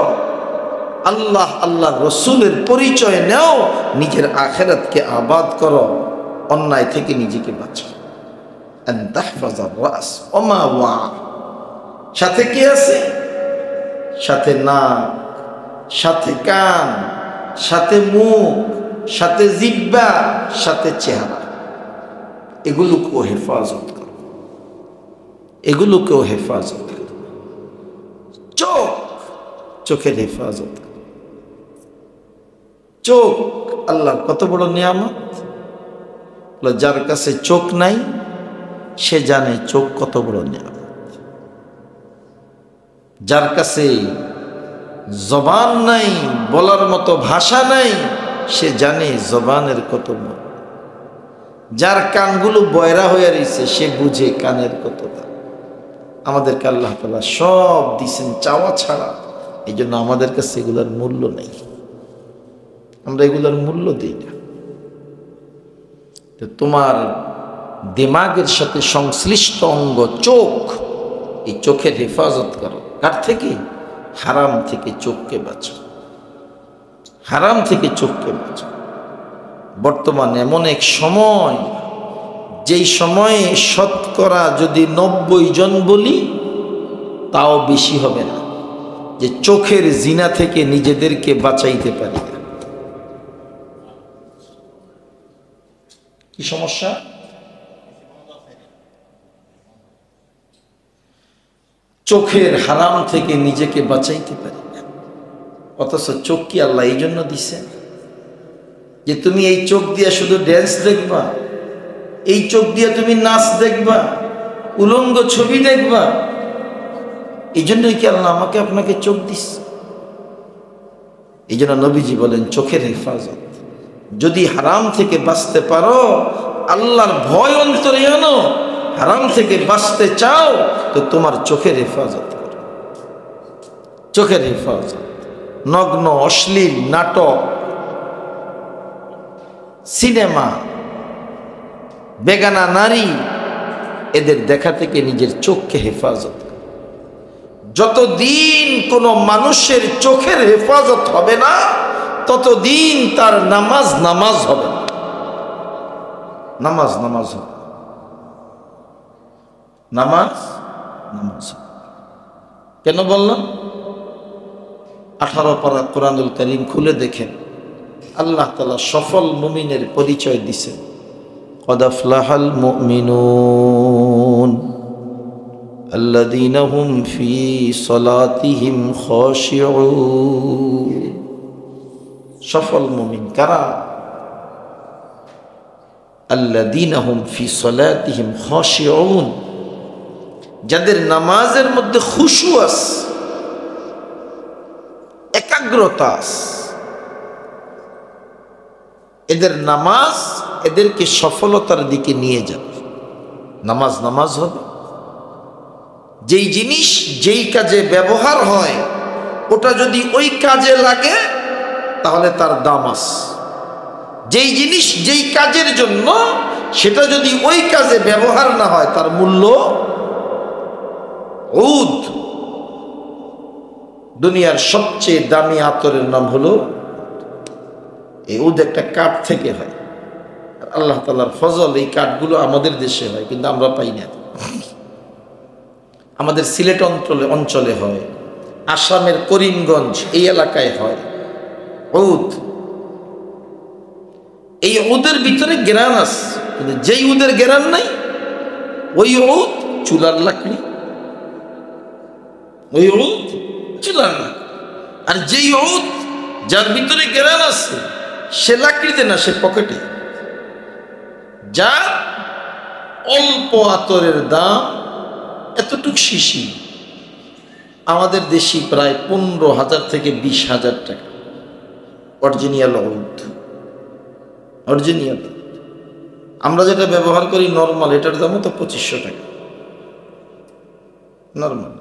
আল্লাহ আল্লাহ রসুলের পরিচয় নাও, নিজের আখিরাতকে আবাদ করো, অন্যায় থেকে নিজেকে বাঁচাও। আন তাহফাজার রাস ওমা ওয়া, সাথে কি আছে? সাথে নাক, সাথে কান, সাথে মুখ, সাথে জিহ্বা, সাথে চেহারা। এগুলোকেও হেফাজত করো, এগুলোকেও হেফাজত করো। চোখ, চোখের হেফাজত করো। চোখ আল্লাহর কত বড় নিয়ামত। যার কাছে চোখ নাই সে জানে চোখ কত বড় নিয়ামত। যার কাছে জবান নাই, বলার মতো ভাষা নাই, সে জানে জবানের কত বড়। যার কানগুলো বয়রা হয়ে রয়েছে সে বুঝে কানের কত দাম। আমাদেরকে আল্লাহ তাআলা সব দিছেন চাওয়া ছাড়া, এই জন্য আমাদের কাছে এগুলোর মূল্য নেই, আমরা এগুলোর মূল্য দিই না। তো তোমার দিমাগের সাথে সংশ্লিষ্ট অঙ্গ চোখ, এই চোখের হেফাজত করো। কার থেকে? হারাম থেকে চোখকে বাঁচাও, হারাম থেকে চোখকে বাঁচাও। বর্তমানে এমন এক সময়, যেই সময়ে শতকরা যদি 90 জন বলি তাও বেশি হবে না যে চোখের জিনা থেকে নিজেদেরকে বাঁচাইতে পারি না। কি সমস্যা? চোখের হারাম থেকে নিজেকে বাঁচাইতে পারি না। অথচ চোখ কি আল্লাহ এই জন্য দিছে যে তুমি এই চোখ দিয়ে শুধু ড্যান্স দেখবা, এই চোখ দিয়ে তুমি নাচ দেখবা, উলঙ্গ ছবি দেখবা? এই জন্যই কি আল্লাহ আমাকে আপনাকে চোখ দিচ্ছে? এই জন্য নবীজি বলেন চোখের হেফাজত। যদি হারাম থেকে বাঁচতে পারো, আল্লাহর ভয় অন্তরে আনো, হারাম থেকে বাঁচতে চাও তো তোমার চোখের হেফাজত করো। চোখের হেফাজত। নগ্ন অশ্লীল নাটক, সিনেমা, বেগানা নারী, এদের দেখা থেকে নিজের চোখকে হেফাজত করো। যতদিন কোনো মানুষের চোখের হেফাজত হবে না, ততদিন তার নামাজ নামাজ হবে না। নামাজ নামাজ হবে, নামাজ নামাজ হবে। কেন বললাম? 18 পারা কোরআনুল কারীম খুলে দেখেন, আল্লাহ তাআলা সফল মুমিনের পরিচয় দিছেন। قد أفلح المؤمنون الذين هم في صلاتهم خاشعون। সফল মুমিন কারা? الذين هم في صلاتهم خاشعون, যাদের নামাজের মধ্যে খুশু আছে, একাগ্রতা আছে। এদের নামাজ এদেরকে সফলতার দিকে নিয়ে যাবে। নামাজ নামাজ হবে। যেই জিনিস যেই কাজে ব্যবহার হয় ওটা যদি ওই কাজে লাগে তাহলে তার দাম আছে। যেই জিনিস যেই কাজের জন্য সেটা যদি ওই কাজে ব্যবহার না হয় তার মূল্য উদ। দুনিয়ার সবচেয়ে দামি আতরের নাম হলো এই উদ। একটা কাঠ থেকে হয়। আল্লাহ তাআলার ফজল, এই কাঠগুলো আমাদের দেশে হয় কিন্তু আমরা পাই না। আমাদের সিলেট অঞ্চলে হয়, আসামের করিমগঞ্জ এই এলাকায় হয় উদ। এই উদের ভিতরে গ্রান আছে, কিন্তু যেই উদের গ্রান নাই ওই উদ চুলার লাকড়ি, ওই উদ চুলার লাকড়ি। আর যেই উদ যার ভিতরে গ্রান আছে সে লাকড়িতে না, সে পকেটে। যার অল্প আতরের দাম এতটুক শিশি, আমাদের দেশি প্রায় 15,000 থেকে 20,000 টাকা অরিজিনাল উদ। অরিজিনাল আমরা যেটা ব্যবহার করি নর্মাল, এটার দামও তো 2500 টাকা নর্মাল।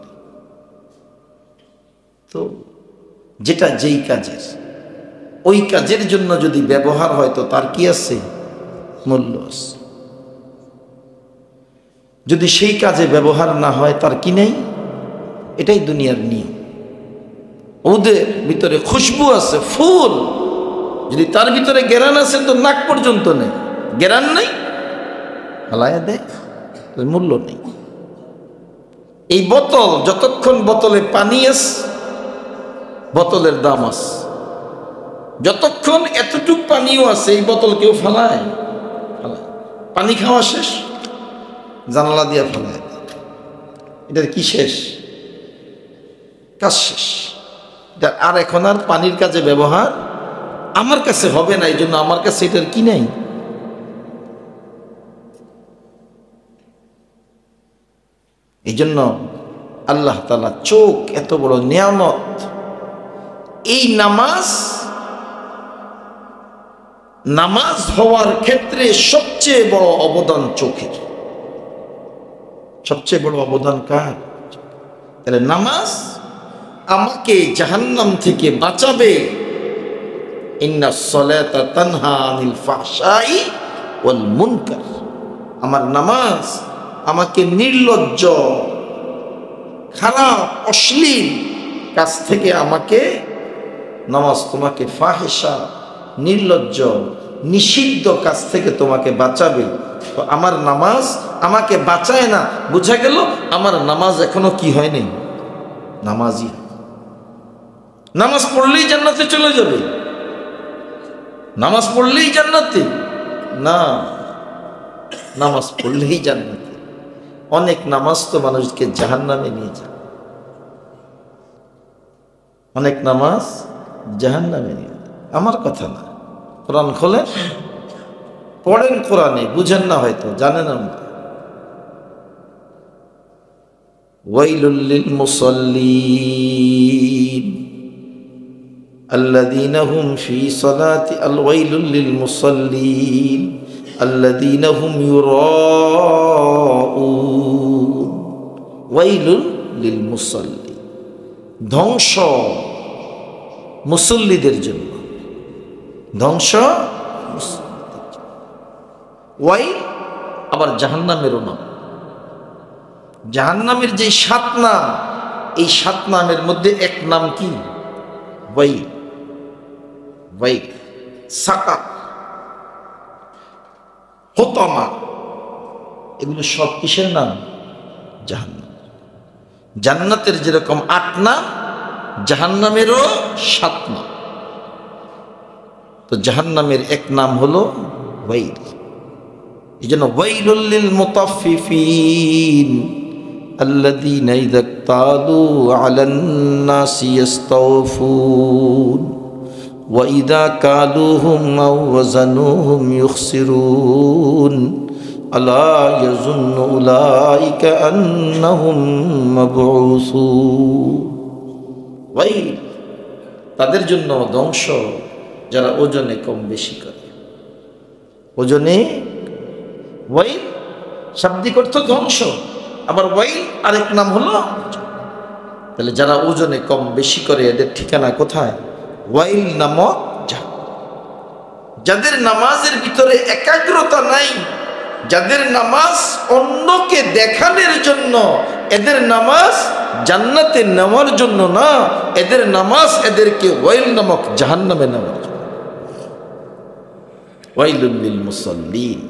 তো যেটা যেই কাজের, ওই কাজের জন্য যদি ব্যবহার হয় তো তার কি আছে? মূল্য আছে। যদি সেই কাজে ব্যবহার না হয় তার কি নেই। এটাই দুনিয়ার নিয়ম। ওদের ভিতরে খুশবু আছে, ফুল, যদি তার ভিতরে গেরান আছে তো নাক পর্যন্ত নেই, গেরান নেই, হালায়া দেয়, মূল্য নেই। এই বোতল, যতক্ষণ বোতলে পানি আছে বোতলের দাম আছে, যতক্ষণ এতটুক পানিও আছে এই বোতল কেউ ফালায়, পানি খাওয়া শেষ জানালা দিয়া ফেলায়, এটার কি শেষ, কাজ শেষ। এটা আর এখন আর পানির কাজে ব্যবহার আমার কাছে হবে না, এই জন্য আমার কাছে এটার কি নাই। এই জন্য আল্লাহ তাআলা চোখ এত বড় নিয়ামত, এই নামাজ হওয়ার ক্ষেত্রে সবচেয়ে বড় অবদান চোখের। সবচেয়ে বড় অবদান কার? তাহলে নামাজ আমাকে জাহান্নাম থেকে বাঁচাবে। ইন্নাস সালাতা তানহা আনিল ফাহশাই ওয়াল মুনকার। আমার নামাজ আমাকে নির্লজ্জ, খারাপ, অশ্লীল কাজ থেকে আমাকে, নামাজ তোমাকে ফাহেসা, নির্লজ্জ, নিষিদ্ধ কাজ থেকে তোমাকে বাঁচাবে। তো আমার নামাজ আমাকে বাঁচায় না, বুঝা গেল আমার নামাজ এখনো কি হয়নি, নামাজই। নামাজ পড়লেই জান্নাতে চলে যাবে, নামাজ পড়লেই জান্নাতে না, নামাজ পড়লেই জান্নাতে। অনেক নামাজ তো মানুষকে জাহান্নামে নিয়ে যায়, অনেক নামাজ জাহান্নামে নিয়ে যায়। আমার কথা না, কোরআন খোলেন, পড়েন, কোরআনে বুঝেন না, হয়তো জানেন না। ওয়াইলুল লিল মুসাল্লিন আল্লাযীনা হুম ফি সালাতি ওয়াইলুল লিল মুসাল্লিন আল্লাযীনা হুম ইউরাউন। ওয়াইলুল লিল মুসাল্লিন, ধ্বংস মুসল্লিদের জন্য, ধ্বংস। ওয়াইল আবার জাহান্নামেরও নাম। জাহান্নামের যে 7 নাম, এই 7 নামের মধ্যে এক নাম কি? ওয়াইল। ওয়াইল, সাকার, হোতামা, এগুলো সব কিসের নাম? জাহান্নাম। জান্নাতের যেরকম 8 নাম, জাহান্নামেরও 7 নাম। তো জাহান্নামের এক নাম হলো ওয়াইল। এই জন্য ওয়াইলুল লিল মুতাফফিফিন আল্লাযীনা ইযা ইক্তালু আলান নাসি ইস্তাওফুন ওয়া ইযা কালুহুম আও ওয়াজানুহুম ইউখসিরুন আলা ইয়াযুন্নু উলাইকা আন্নাহুম মাবউসুন। ওয়াইল, তাদের জন্য ধ্বংস যারা ওজনে কম বেশি করে। ওজনে ওয়াইল শাব্দিক অর্থ ধ্বংস, আবার ওয়াইল আরেক নাম হলো। তাহলে যারা ওজনে কম বেশি করে এদের ঠিকানা কোথায়? ওয়াইল নামক জাহান্নাম। যাদের নামাজের ভিতরে একাগ্রতা নাই, যাদের নামাজ অন্যকে দেখানোর জন্য, এদের নামাজ জান্নাতে নেওয়ার জন্য না, এদের নামাজ এদেরকে ওয়াইল নামক জাহান্নামে নেওয়ার জন্য। ওয়াইলুল লিল মুসাল্লিন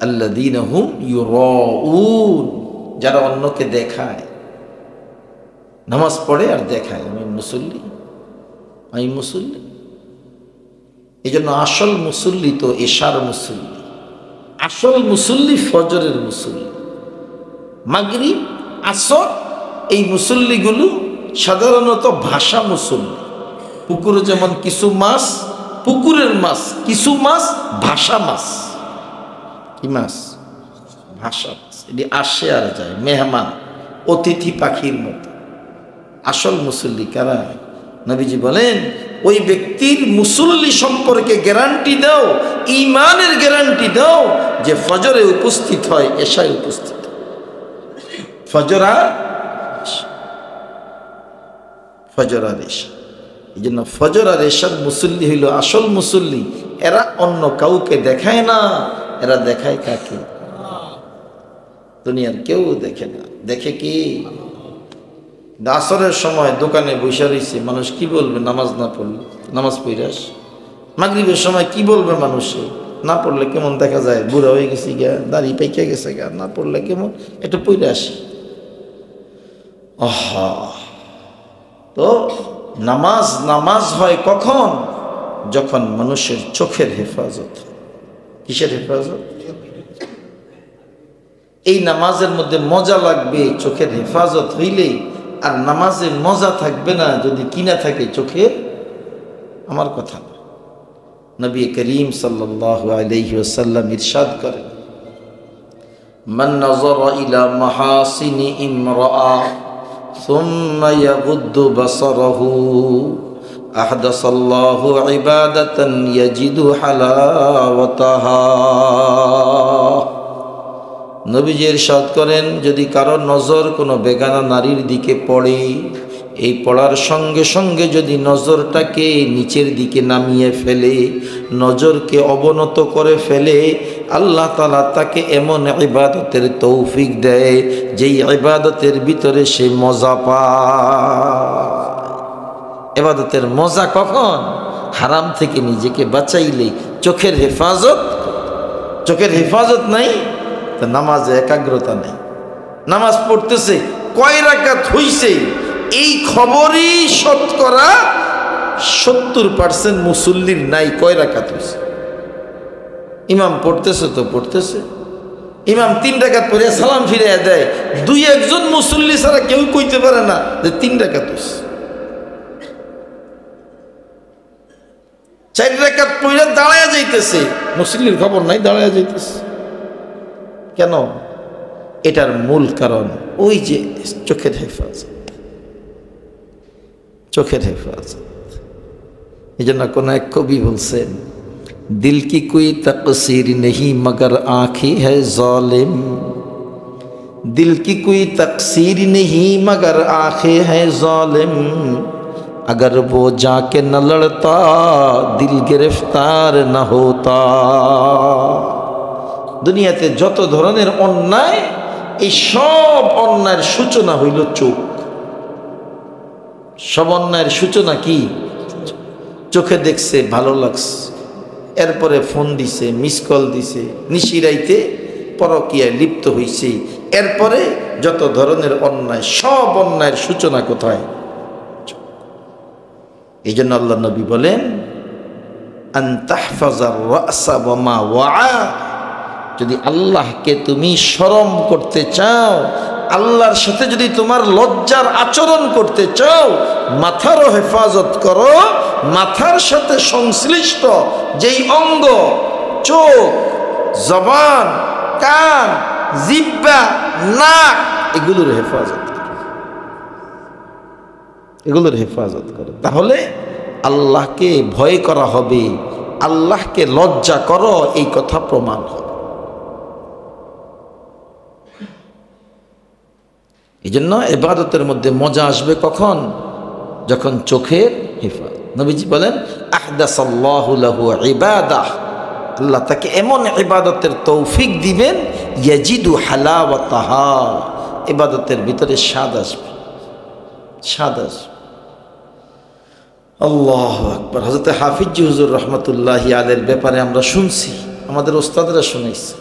আল্লাযীনা হুম ইউরাউন, যারা অন্যকে দেখায়, নামাজ পড়ে আর দেখায় আমি মুসল্লি, আমি মুসল্লি। এই জন্য আসল মুসল্লি তো এশার মুসল্লি, আসল মুসল্লি ফজরের মুসল্লি। মাগরিব, আসর, এই মুসল্লিগুলো সাধারণত ভাষা মুসল্লি। পুকুরে যেমন কিছু মাছ পুকুরের মাছ, কিছু মাছ ভাষা মাছ। কি মাছ? ভাষা মাছ। এটি আসে আর যায়, মেহমান, অতিথি পাখির মতো। আসল মুসল্লি কারা? নবীজি বলেন, ওই ব্যক্তির মুসল্লি সম্পর্কে গ্যারান্টি দাও, ঈমানের গ্যারান্টি দাও যে ফজরে উপস্থিত হয়, এশায় উপস্থিত। ফজর আর এশা। এই জন্য ফজর আর এশার মুসল্লি হইল আসল মুসল্লি। এরা অন্য কাউকে দেখায় না, এরা দেখায় কাকে? তো দুনিয়ার কেউ দেখে না। দেখে কি? আসরের সময় দোকানে বসে রয়েছে, মানুষ কি বলবে নামাজ না পড়লে? নামাজ পড়ে আস। মাগরিবের সময় কি বলবে মানুষে? না পড়লে কেমন দেখা যায়, বুড়া হয়ে গেছি গা, দাড়ি পাইকে গেছে গা, না পড়লে কেমন, একটু পড়ে আসি। আহা, তো নামাজ হয় কখন? যখন মানুষের চোখের হেফাজত। কিসের হেফাজত? এই নামাজের মধ্যে মজা লাগবে চোখের হেফাজত হইলে, আর নামাজে মজা থাকবে না যদি কিনা থাকে চোখের। আমার কথা না, নবী করিম সাল্লাল্লাহু আলাইহি ওয়াসাল্লাম ইরশাদ করেন, মান নাযারা ইলা মাহাসিনি ইমরাআ সুম্মা ইয়াগুদ্দু বাসারাহু আহদাসাল্লাহু ইবাদাতান ইয়াজিদু হালাওয়াতাহা। নবীজি ইরশাদ করেন, যদি কারো নজর কোনো বেগানা নারীর দিকে পড়ে, এই পড়ার সঙ্গে সঙ্গে যদি নজরটাকে নিচের দিকে নামিয়ে ফেলে, নজরকে অবনত করে ফেলে, আল্লাহ তাআলা তাকে এমন ইবাদতের তৌফিক দেয় যেই ইবাদতের ভিতরে সে মজা পায়। ইবাদতের মজা কখন? হারাম থেকে নিজেকে বাঁচাইলে। চোখের হেফাজত, চোখের হেফাজত নাই তো নামাজে একাগ্রতা নেই। নামাজ পড়তেছে, কয় রাকাত হইছে এই খবরই শতকরা 70% মুসল্লির নাই। কয় রাকাত হইছে? ইমাম পড়তেছে তো পড়তেছে, ইমাম 3 রাকাত পড়ে সালাম ফিরিয়ে দেয়, 2-1 মুসল্লি ছাড়া কেউ কইতে পারে না যে 3 রাকাত হইছে। 4 রাকাত পড়ে দাঁড়ায়া যাইতেছে, মুসল্লির খবর নাই, দাঁড়ায়া যাইতেছে। কেন? এটার মূল কারণ ওই যে চোখের হেফাজত, চোখের হেফাজত। এই জন্য কোন এক কবি বলছেন, দিল কি কোই তকসির নেহি মগর আঁখি হ্যায় জালিম, দিল কি কোই তকসির নেহি মগর আঁখি হ্যায় জালিম, अगर वो जाके न लड़ता दिल गिरफ्तार न होता। দুনিয়াতে যত ধরনের অন্যায়, এই সব অন্যায়ের সূচনা হইল চোখ। সব অন্যায়ের সূচনা কি? চোখে দেখছে, ভালো লাগছে, এরপরে ফোন দিছে, মিস কল দিছে, নিশিরাইতে পরকীয়ায় লিপ্ত হইছে, এরপরে যত ধরনের অন্যায়, সব অন্যায়ের সূচনা কোথায়? এই জন্য আল্লাহ নবী বলেন, আন তাহফাজার রাসা ওয়া মা ওয়া, যদি আল্লাহকে তুমি শরম করতে চাও, আল্লাহর সাথে যদি তোমার লজ্জার আচরণ করতে চাও, মাথারও হেফাজত করো। মাথার সাথে সংশ্লিষ্ট যেই অঙ্গ, চোখ, জবান, কান, জিহ্বা, নাক, এগুলোর হেফাজত করো, এগুলোর হেফাজত করো। তাহলে আল্লাহকে ভয় করা হবে, আল্লাহকে লজ্জা করো, এই কথা প্রমাণ হবে। এই জন্য ইবাদতের মধ্যে মজা আসবে কখন? যখন চোখের হেফাজত। নবীজি বলেন, আহদাসাল্লাহু লাহু ইবাদাহ, আল্লাহ তাকে এমন ইবাদতের তৌফিক দিবেন, ইয়াজিদু হালাওয়াতাহা, ইবাদতের ভিতরে স্বাদ আসবে, স্বাদ আসবে। আল্লাহু আকবার। হযরত হাফিজ হুজুর রাহমাতুল্লাহি আলাইহির ব্যাপারে আমরা শুনছি, আমাদের ওস্তাদরা শুনাইছে।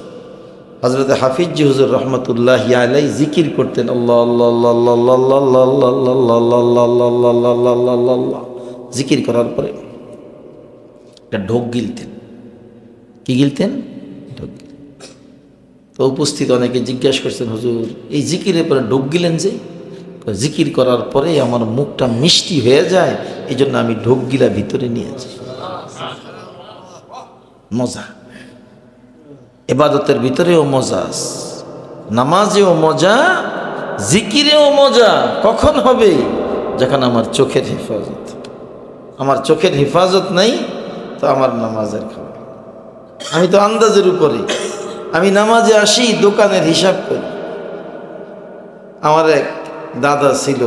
হযরত হাফিজ হুজুর রাহমাতুল্লাহি আলাইহি জিকির করতেন, আল্লাহ আল্লাহ আল্লাহ আল্লাহ আল্লাহ আল্লাহ আল্লাহ আল্লাহ আল্লাহ আল্লাহ আল্লাহ। জিকির করার পরে একটা ঢোক গিলতেন। কি গিলতেন? ঢোক। তো উপস্থিত অনেকে জিজ্ঞাসা করছেন, হুজুর এই জিকিরের পরে ঢোক গিলেন যে? জিকির করার পরে আমার মুখটা মিষ্টি হয়ে যায়, এই জন্য আমি ঢোক গিলা ভিতরে নিয়ে যাই। মজা। ইবাদতের ভিতরেও মজা, নামাজেও মজা, জিকিরেও মজা। কখন হবে? যখন আমার চোখের হেফাজত। আমার চোখের হেফাজত নাই তো আমার নামাজের খবর। আমি তো আন্দাজের উপরে, আমি নামাজে আসি, দোকানের হিসাব করি। আমার এক দাদা ছিল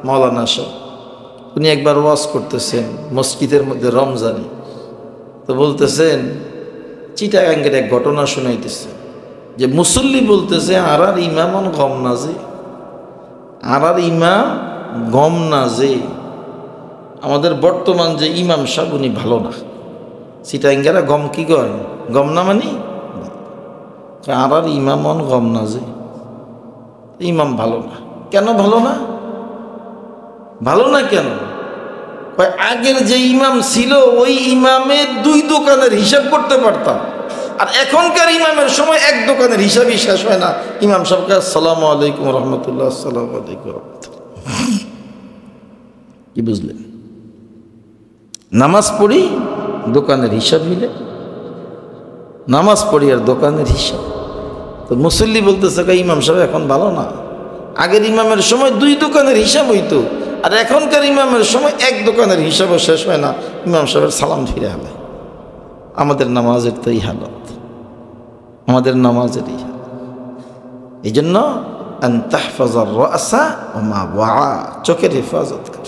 মৌলানা সাহেব, উনি একবার ওয়াজ করতেছেন মসজিদের মধ্যে রমজানে, তো বলতেছেন চিটাগাঙ্গের এক ঘটনা শুনাইতেছে। যে মুসল্লি বলতেছে আর ইমামন গম না যে, আর ইমাম গম না যে আমাদের বর্তমান যে ইমাম সাহেব উনি ভালো না। সিটাঙ্গারা গম কি কয়? গম না মানে আর ইমামন গম না যে, ইমাম ভালো না। কেন ভালো না? ভালো না কেন? আগের যে ইমাম ছিল ওই ইমামের 2 দোকানের হিসাব করতে পারতাম, আর এখনকার ইমামের সময় 1 দোকানের হিসাবই শেষ হয় না। ইমাম সাহেবকে আসসালামু আলাইকুম রহমতুল্লাহ, আসসালামু আলাইকুম রহমতুল্লাহ। কি বুঝলেন? নামাজ পড়ি দোকানের হিসাব মিলে, নামাজ পড়ি আর দোকানের হিসাব। তো মুসল্লি বলতেছে ইমাম সাহেব এখন ভালো না। আগের ইমামের সময় 2 দোকানের হিসাব হইতো, আর এখনকার ইমামের সময় 1 দোকানের হিসাবও শেষ হয় না। ইমাম সাহেবের সালাম ফিরে হবে। আমাদের নামাজের তো এই হালত, আমাদের নামাজের এই হালত। এই জন্য আন তাহফাজার রাসা ওয়া মা ওয়া, চোখের হেফাজত কর।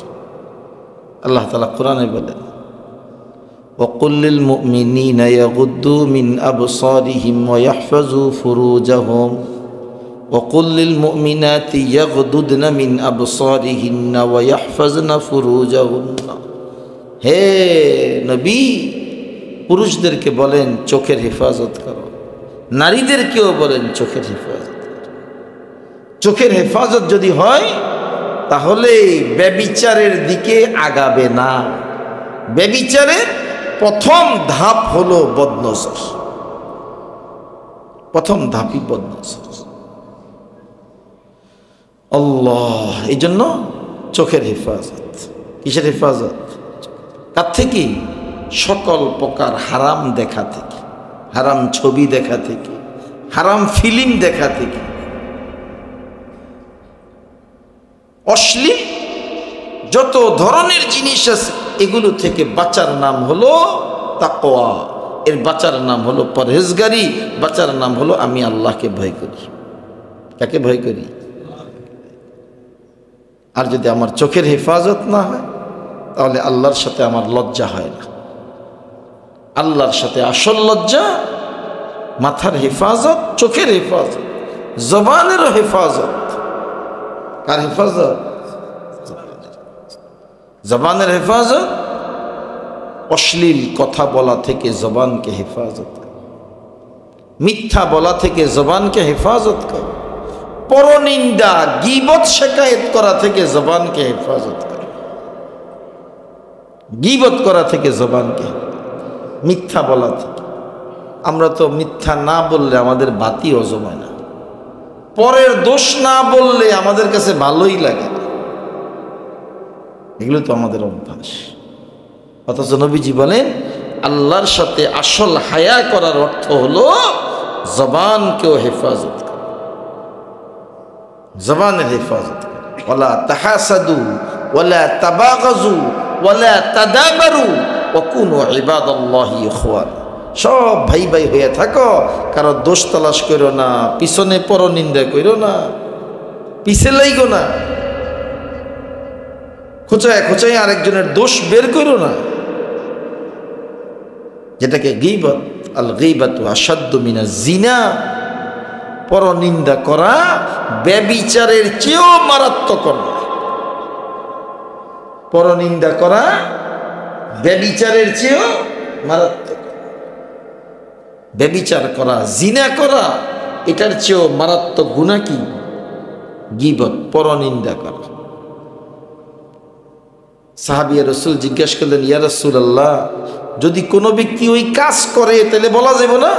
আল্লাহ তাআলা কোরআনে বলেন وقل للمؤمنين يغضوا من أبصارهم ويحفظوا فروجهم وقل للمؤمنات يغضضن من أبصارهن ويحفظن فروجهن। হে নবী, পুরুষদেরকে বলেন চোখের হেফাজত করো, নারীদেরকেও বলেন চোখের হেফাজত করো। চোখের হেফাজত যদি হয় তাহলে ব্যভিচারের দিকে আগাবে না। ব্যভিচারের প্রথম ধাপ হলো বদনজর, প্রথম ধাপই বদনজর। আল্লাহ, এই জন্য চোখের হেফাজত। কিসের হেফাজত? তার থেকে সকল প্রকার হারাম দেখা থেকে, হারাম ছবি দেখা থেকে, হারাম ফিল্ম দেখা থেকে, অশ্লীল যত ধরনের জিনিস আছে এগুলো থেকে বাঁচার নাম হলো তাকওয়া। এর বাঁচার নাম হলো পরহেজগারি, বাঁচার নাম হলো আমি আল্লাহকে ভয় করি। কাকে ভয় করি? আর যদি আমার চোখের হেফাজত না হয় তাহলে আল্লাহর সাথে আমার লজ্জা হয় না। আল্লাহর সাথে আসল লজ্জা মাথার হেফাজত, চোখের হেফাজত, জবানেরও হেফাজত। কার হেফাজত? জবানের হেফাজত। অশ্লীল কথা বলা থেকে জবানকে হেফাজত কর, মিথ্যা বলা থেকে জবানকে হেফাজত কর, পরনিন্দা গীবত শিকায়েত করা থেকে জবানকে হেফাজত কর, গীবত করা থেকে জবানকে, মিথ্যা বলা থেকে। আমরা তো মিথ্যা না বললে আমাদের বাতিও জমায় না, পরের দোষ না বললে আমাদের কাছে ভালোই লাগে না। এগুলো তো আমাদের অভ্যাস। অথচ নবীজি বলেন আল্লাহর সাথে আসল হায়া করার অর্থ হলো জবানকেও হেফাজত করা, জবানের হেফাজত করা। ওয়ালা তাহাসাদু ওয়ালা তাবাগাজু ওয়ালা তাদাবারু ওয়া কুনু ইবাদাল্লাহি ইখওয়ান। সব ভাই ভাই হয়ে থাকো, কারো দোষ তালাশ করো না, পিছনে পরনিন্দা করো না, পিছে লাইগো না, খোঁচায় খোঁচায় আরেকজনের দোষ বের করো না, যেটাকে গীবত। আল গীবাতু আশাদ্দু মিনাজ জিনা। পরনিন্দা করা ব্যভিচারের চেয়েও মারাত্মক। পরনিন্দা করা ব্যভিচারের চেয়েও মারাত্মক। ব্যভিচার করা, জিনা করা, এটার চেয়েও মারাত্মক গুনাহ কি? গীবত, পরনিন্দা করা। সাহাবিয়া রাসূল জিজ্ঞেস করলেন, ইয়া রাসূলুল্লাহ, যদি কোনো ব্যক্তি ওই কাজ করে তাহলে বলা যাবে না?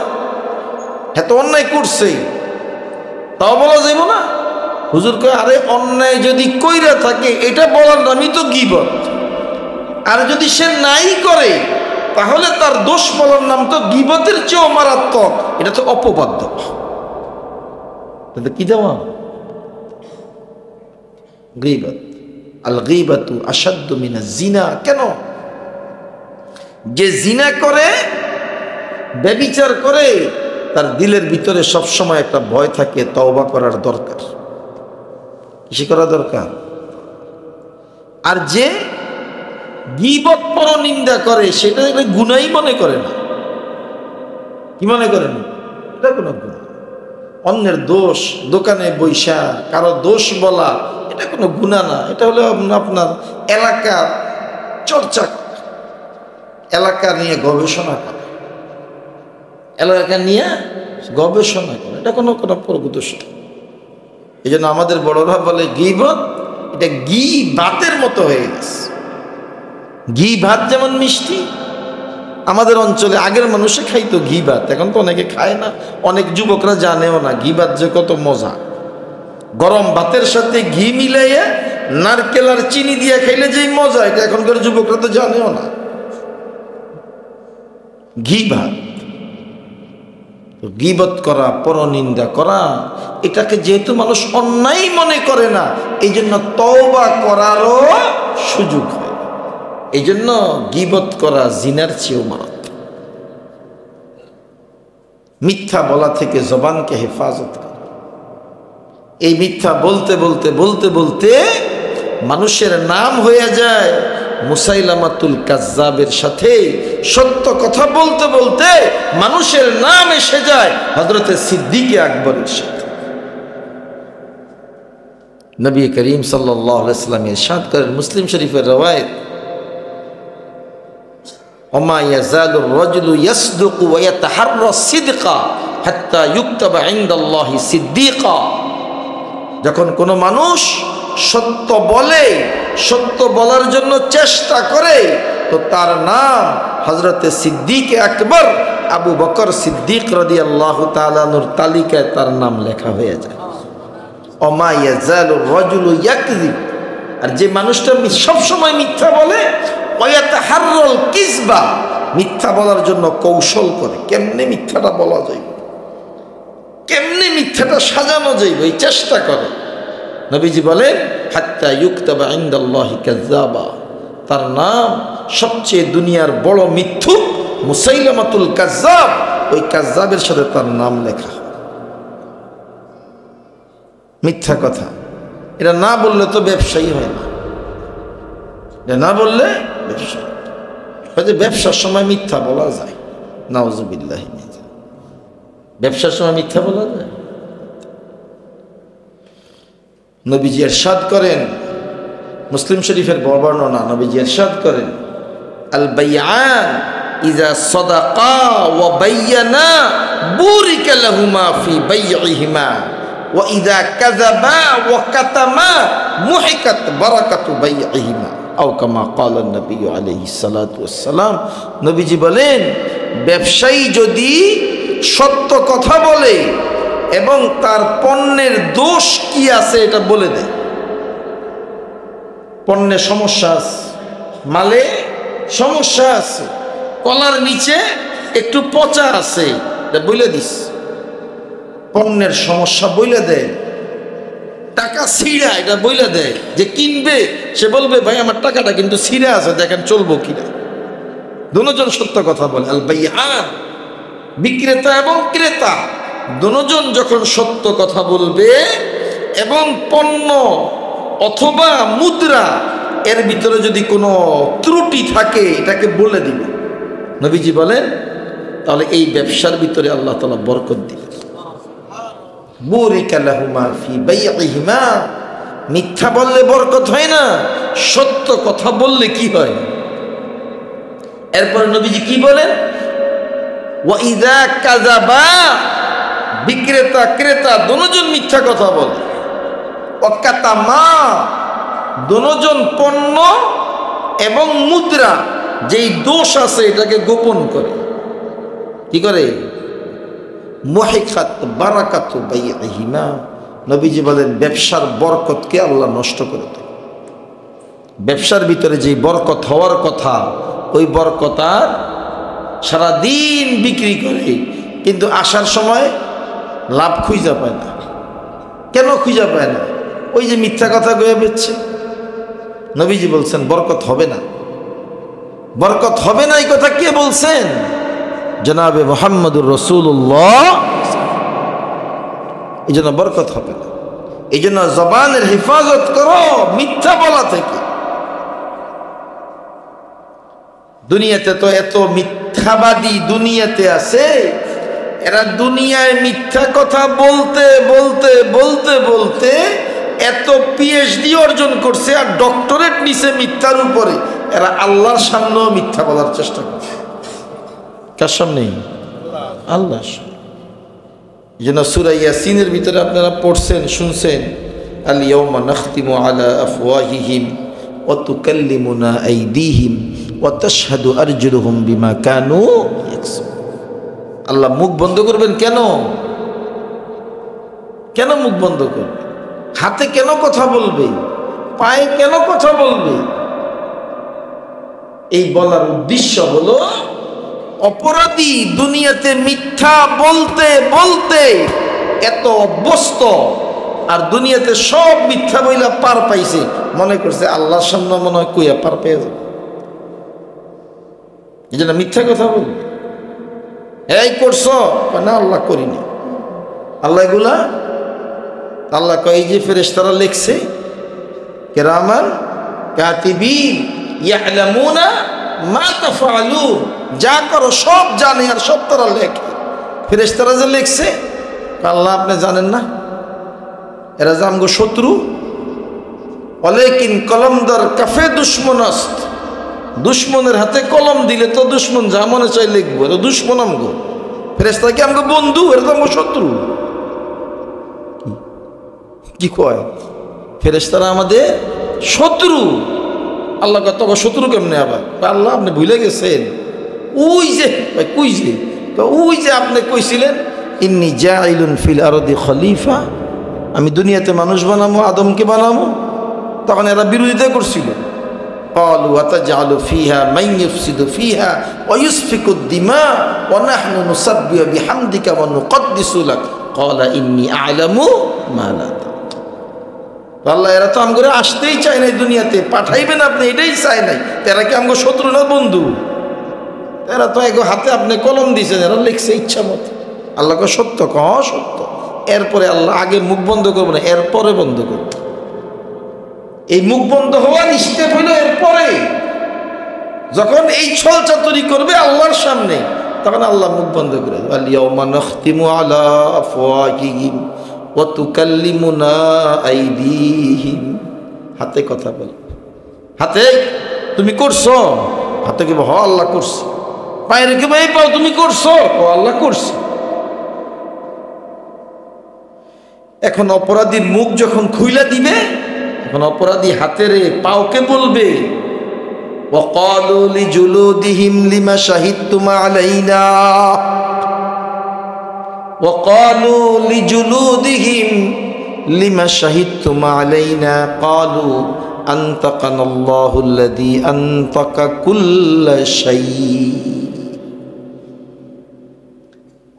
হ্যাঁ, তো অন্যায় করছে, তাও বলা যাবে না? হুজুর কয়, আরে অন্যায় যদি কইরা থাকে এটা বলার নামই তো গীবত। আর যদি সে নাই করে তাহলে তার দোষ বলার নাম তো গীবতের চেয়েও মারাত্মক। এটা তো অপবাদ্য। কি জবাব? গীবত। আল গীবাতু আশাদ্দু মিনাজ জিনা। কেন? যে জিনা করে, ব্যভিচার করে, তার দিলের ভিতরে সবসময় একটা ভয় থাকে, তওবা করার দরকার। কি করা দরকার? আর যে গীবত পরনিন্দা করে সেটা গুনাহই মনে করে না। কি মনে করে না? এটা কোনো গুনাহ। অন্যের দোষ দোকানে বৈশা কারো দোষ বলা এটা কোনো গুনাহ না। এটা হলো আপনার এলাকা চর্চা করা, এলাকা নিয়ে গবেষণা করা, এলাকা নিয়ে গবেষণা করা, এটা কোনো কোনো দোষ না। এই জন্য আমাদের বড়রা বলে গীবত, এটা ঘি ভাতের মতো হয়ে গেছে। ঘি ভাত যেমন মিষ্টি, আমাদের অঞ্চলে আগের মানুষে খাইতো ঘি ভাত, এখন তো অনেকে খায় না, অনেক যুবকরা জানেও না ঘি ভাত যে কত মজা। গরম ভাতের সাথে ঘি মিলাইয়া নারকেল আর চিনি দিয়ে খাইলে যেই মজা, এটা এখনকার যুবকরা তো জানেও না। ঘি ভাত, গীবত করা, পরনিন্দা করা, এটাকে যেহেতু মানুষ অন্যায় মনে করে না, এই জন্য তওবা করারও সুযোগ হয়। এই জন্য গীবত করা জিনার চেয়েও মারাত্মক। মিথ্যা বলা থেকে জবানকে হেফাজত করা। এই মিথ্যা বলতে বলতে বলতে বলতে মানুষের নাম হয়ে যায় মুসাইলামাতুল কাজ্জাবের সাথে। সত্য কথা বলতে বলতে মানুষের নাম এসে যায় হযরতে সিদ্দিকে আকবরের সাথে। নবী করিম সাল্লাল্লাহু আলাইহি ওয়াসাল্লাম ইরশাদ করেন, মুসলিম শরীফের রওয়ায়াত, ওমা ইয়াজালুর রাজুলু ইয়াসদুকু ওয়া ইয়াতাহাররা সিদকা হাত্তা ইউকতাবা ইনদাল্লাহি সিদ্দিকা। যখন কোনো মানুষ সত্য বলে, সত্য বলার জন্য চেষ্টা করে, তো তার নাম হযরতে সিদ্দিকে আকবর আবু বকর সিদ্দিক রাদিয়াল্লাহু তাআলা আনহুর তালিকায় তার নাম লেখা হয়ে যায়। ওমা ইয়াজালুর রাজুলু ইয়াকযিব, আর যে মানুষটা সবসময় মিথ্যা বলে, ওয়ায়াতাহাররাল কিযবা, মিথ্যা বলার জন্য কৌশল করে, কেমনে মিথ্যাটা বলা যায়, কেমনে মিথ্যাটা সাজানো যাইবে, এই চেষ্টা করে। নবীজি বলেন হাত্তা ইউকতাবা ইনদাল্লাহি কাযযাবা, তার নাম সবচেয়ে দুনিয়ার বড় মিথ্যুক মুসাইলামাতুল কাযযাব, ওই কাযযাবের সাথে তার নাম লেখা। মিথ্যা কথা এটা না বললে তো ব্যবসায়ী হয় না, এটা না বললে ব্যবসা হয়তো। ব্যবসার সময় মিথ্যা বলা যায়, নাউযুবিল্লাহি মিন যালিক। ব্যবসার সময় মিথ্যা বলা যায়। নবীজি ইরশাদ করেন, মুসলিম শরীফের বর্ণনা, নবীজি ইরশাদ করেন, আল বাইআন ইযা সাদাকা ওয়া বায়্যানা বুরিকা লাহুমা ফি বাইইহিমা ওয়া ইযা কাযাবা ওয়া কাতামা মুহিকাত বারাকাতু বাইইহিমা আও কামা ক্বালা নবী আলাইহিস সালাতু ওয়াস সালাম। নবীজি বলেন, ব্যবসায়ী যদি সত্য কথা বলে এবং তার পণ্যের দোষ কি আছে এটা বলে দেয়, পণ্যে সমস্যা আছে, মালে সমস্যা আছে, কলার নিচে একটু পচা আছে, এটা বলে দিস, পণ্যের সমস্যা বলে দেয়, টাকা ছিঁড়া এটা বলে দেয়, যে কিনবে সে বলবে ভাই আমার টাকাটা কিন্তু ছিঁড়া আছে, দেখেন চলবো কিনা। দুজন সত্য কথা বলে। আল বাইআন, বিক্রেতা এবং ক্রেতা দুজন যখন সত্য কথা বলবে এবং পণ্য অথবা মুদ্রা এর ভিতরে যদি কোনো ত্রুটি থাকে এটাকে বলে দিবে, নবীজি বলেন, তাহলে এই ব্যবসার ভিতরে আল্লাহ তাআলা বরকত দিবেন। বুরিকা লাহুমা ফি বাইইহিমা, মিথ্যা বললে বরকত হয় না, সত্য কথা বললে কি হয়। এরপর নবীজি কি বলেন, ওয়া ইযা কাযাবা, বিক্রেতা ক্রেতা দুজন মিথ্যা কথা বলে, ওয়া কাতামা, দুজন পণ্য এবং মুদ্রা যেই দোষ আছে এটাকে গোপন করে, কি করে, মুহিকাত বারাকাতু বাইইহিমা। নবীজি বলেন ব্যবসার বরকতকে আল্লাহ নষ্ট করে দেয়। ব্যবসার ভিতরে যে বরকত হওয়ার কথা ওই বরকত আর সারাদিন বিক্রি করে, কিন্তু আসার সময় লাভ খুঁজা পায় না। কেন খুঁজা পায় না? ওই যে মিথ্যা কথা গয়ে বেচছে। নবীজি বলছেন বরকত হবে না, বরকত হবে না। এই কথা কে বলছেন? জনাবে মুহাম্মদুর রাসূলুল্লাহ। এই জন্য বরকত হবে না। এই জন্য জবানের হেফাজত করো মিথ্যা বলা থেকে। দুনিয়াতে তো এত মিথ্যাবাদী দুনিয়াতে আছে, এরা দুনিয়ায় মিথ্যা কথা বলতে বলতে বলতে বলতে এত পিএইচডি অর্জন করছে আর ডক্টরেট নিছে মিথ্যার উপরে। এরা আল্লাহর সামনেও মিথ্যা বলার চেষ্টা করছে। কার সামনে? আল্লাহর সামনে। এই জন্য সূরা ইয়াসিনের ভিতরে আপনারা পড়ছেন, শুনছেন, আল ইয়াউমা নাখতিমু আলা আফওয়াহিহিম ওয়া তুকাল্লিমুনা আইদিহিম ওয়া তাশহাদু আরজুলুহুম বিমা কানু ইয়াকসিবুন। আল্লাহ মুখ বন্ধ করবেন কেন? কেন মুখ বন্ধ করবে? হাতে কেন কথা বলবে? পায়ে কেন কথা বলবে? এই বলার উদ্দেশ্য হলো অপরাধী দুনিয়াতে মিথ্যা বলতে বলতে এত অভ্যস্ত, আর দুনিয়াতে সব মিথ্যা বইলা পার পাইছে, মনে করছে আল্লাহর সামনে মনে হয় কইয়া পার পেয়ে যাবে, এই জন্য মিথ্যা কথা বলবে। এই করছো না, আল্লাহ করিনি। আল্লাহ এগুলা আল্লাহ কয় যে ফেরেশতারা লিখছে, কিরামান কাতিবিন ইয়ালামুনা মা তাফআলুন, যা করো সব জানে আর সব তারা লেখে। ফেরেশতারা যে লিখছে, আল্লাহ আপনি জানেন না এরা যে আমগো শত্রু? ওয়ালাকিন কলমদার কাফে দুশমনস্ত, দুশ্মনের হাতে কলম দিলে তো দুশ্মন যা মনে চাই লিখবো, এটা দুশ্মন আমগো। ফেরেশতা কি আমগো বন্ধু? এটা তো আমগো শত্রু। কি কয়? ফেরেশতারা আমাদের শত্রু। আল্লাহ কয় তবে শত্রু কেমনে আবার? আল্লাহ আপনি ভুলে গেছেন, ওই যে কই যে ওই যে আপনি কইছিলেন ইন্নী জাইলুন ফিল আরদি খলিফা, আমি দুনিয়াতে মানুষ বানাবো, আদমকে বানাবো। তখন এরা বিরোধিতা করছিল। قالوا أتجعل فيها من يفسد فيها ويسفك الدماء ونحن نسبح بحمدك ونقدس لك قال إني أعلم ما لا تعلمون। আল্লাহ এরা তো আমগরে আসতেই চায় নাই, দুনিয়াতে পাঠাইবেন আপনি, এটাই চায় নাই। এরা কি আমগো শত্রু না বন্ধু? এরা তো এক হাতে আপনি কলম দিয়েছেন, এরা লিখছে ইচ্ছা মতো। আল্লাহ কয় সত্য, সত্য। এরপরে আল্লাহ আগে মুখ বন্ধ করবো না, এরপরে বন্ধ করবো। এই মুখ বন্ধ হওয়ার স্টেপ হলো এরপরে, যখন এই ছল চাতুরি করবে আল্লাহর সামনে, তখন আল্লাহ মুখ বন্ধ করে দেবে। আল ইয়াউমা নাখতিমু আলা আফওয়াহিহিম ওয়া তুকাল্লিমুনা আইদিহিম, হাতে কথা বল। হাতে তুমি করছো, হাতে কি হ আল্লাহ করছে। পায়ে রেখে ভাই পাও তুমি করছো, ও আল্লাহ করছে। এখন অপরাধীর মুখ যখন খুইলা দিবে, এখন অপরাধী হাতেরে পাওকে বলবে ওয়াকালু লিজুলুদিহিম লিমা শাহিদতুম আলাইনা, ওয়াকালু লিজুলুদিহিম লিমা শাহিদতুম আলাইনা ক্বালু আনতাকানাল্লাহু আল্লাযী আনতাকা কুল্লা শাই।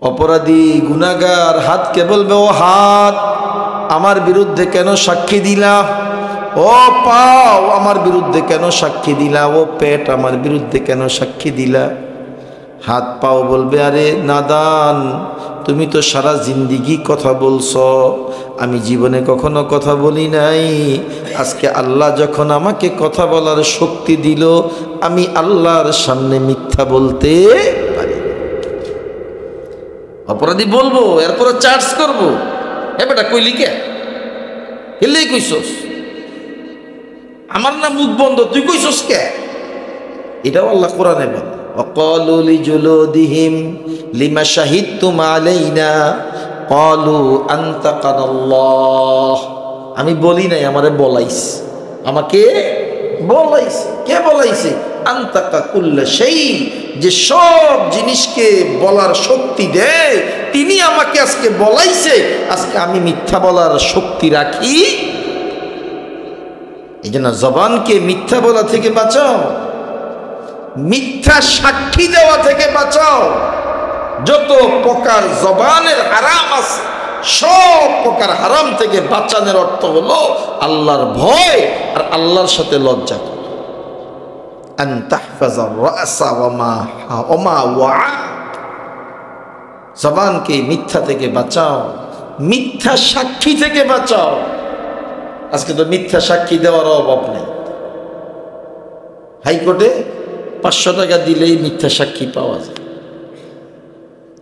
অপরাধী গুনাহগার হাতকে বলবে, ও হাত আমার বিরুদ্ধে কেন সাক্ষী দিলা? ও পাও আমার বিরুদ্ধে কেন সাক্ষী দিলা? ও পেট আমার বিরুদ্ধে কেন সাক্ষী দিলা? হাত পাও বলবে, আরে নাদান, তুমি তো সারা জিন্দিগি কথা বলছো, আমি জীবনে কখনো কথা বলি নাই। আজকে আল্লাহ যখন আমাকে কথা বলার শক্তি দিল, আমি আল্লাহর সামনে মিথ্যা বলতে পারি। অপরাধী বলবো, এরপরে চার্জ করবো, এ বেটা কইলি কে? হেলেই কইছস, আমার না মুখ বন্ধ, তুই কইছস কে? এটাও আল্লাহ কোরআনে বলে, ওয়াকালু লিজুলুদিহিম লিমা শাহিদতুম আলাইনা ক্বালু আনতাকানাল্লাহ, আমি বলি নাই, আমারে বলাইস, আমাকে বলাইছে। কে বলাইছে? আনতাকা কুল্লা শাই, যে সব জিনিসকে বলার শক্তি দেয়, তিনি আমাকে আজকে বলাইছে। আজকে আমি মিথ্যা বলার শক্তি রাখি। এই জন্য জবানকে মিথ্যা বলা থেকে বাঁচাও, মিথ্যা সাক্ষী দেওয়া থেকে বাঁচাও। যত প্রকার জবানের হারাম আছে, সব প্রকার হারাম থেকে বাঁচানোর অর্থ হলো আল্লাহর ভয় আর আল্লাহর সাথে লজ্জা করা। আন তাহফাজার রাসা ওয়া মা ওয়া, জবানকে মিথ্যা থেকে বাঁচাও, মিথ্যা সাক্ষী থেকে বাঁচাও। আজকে তো মিথ্যা সাক্ষী দেওয়ার অভাব নেই। হাইকোর্টে 500 টাকা দিলেই মিথ্যা সাক্ষী পাওয়া যায়।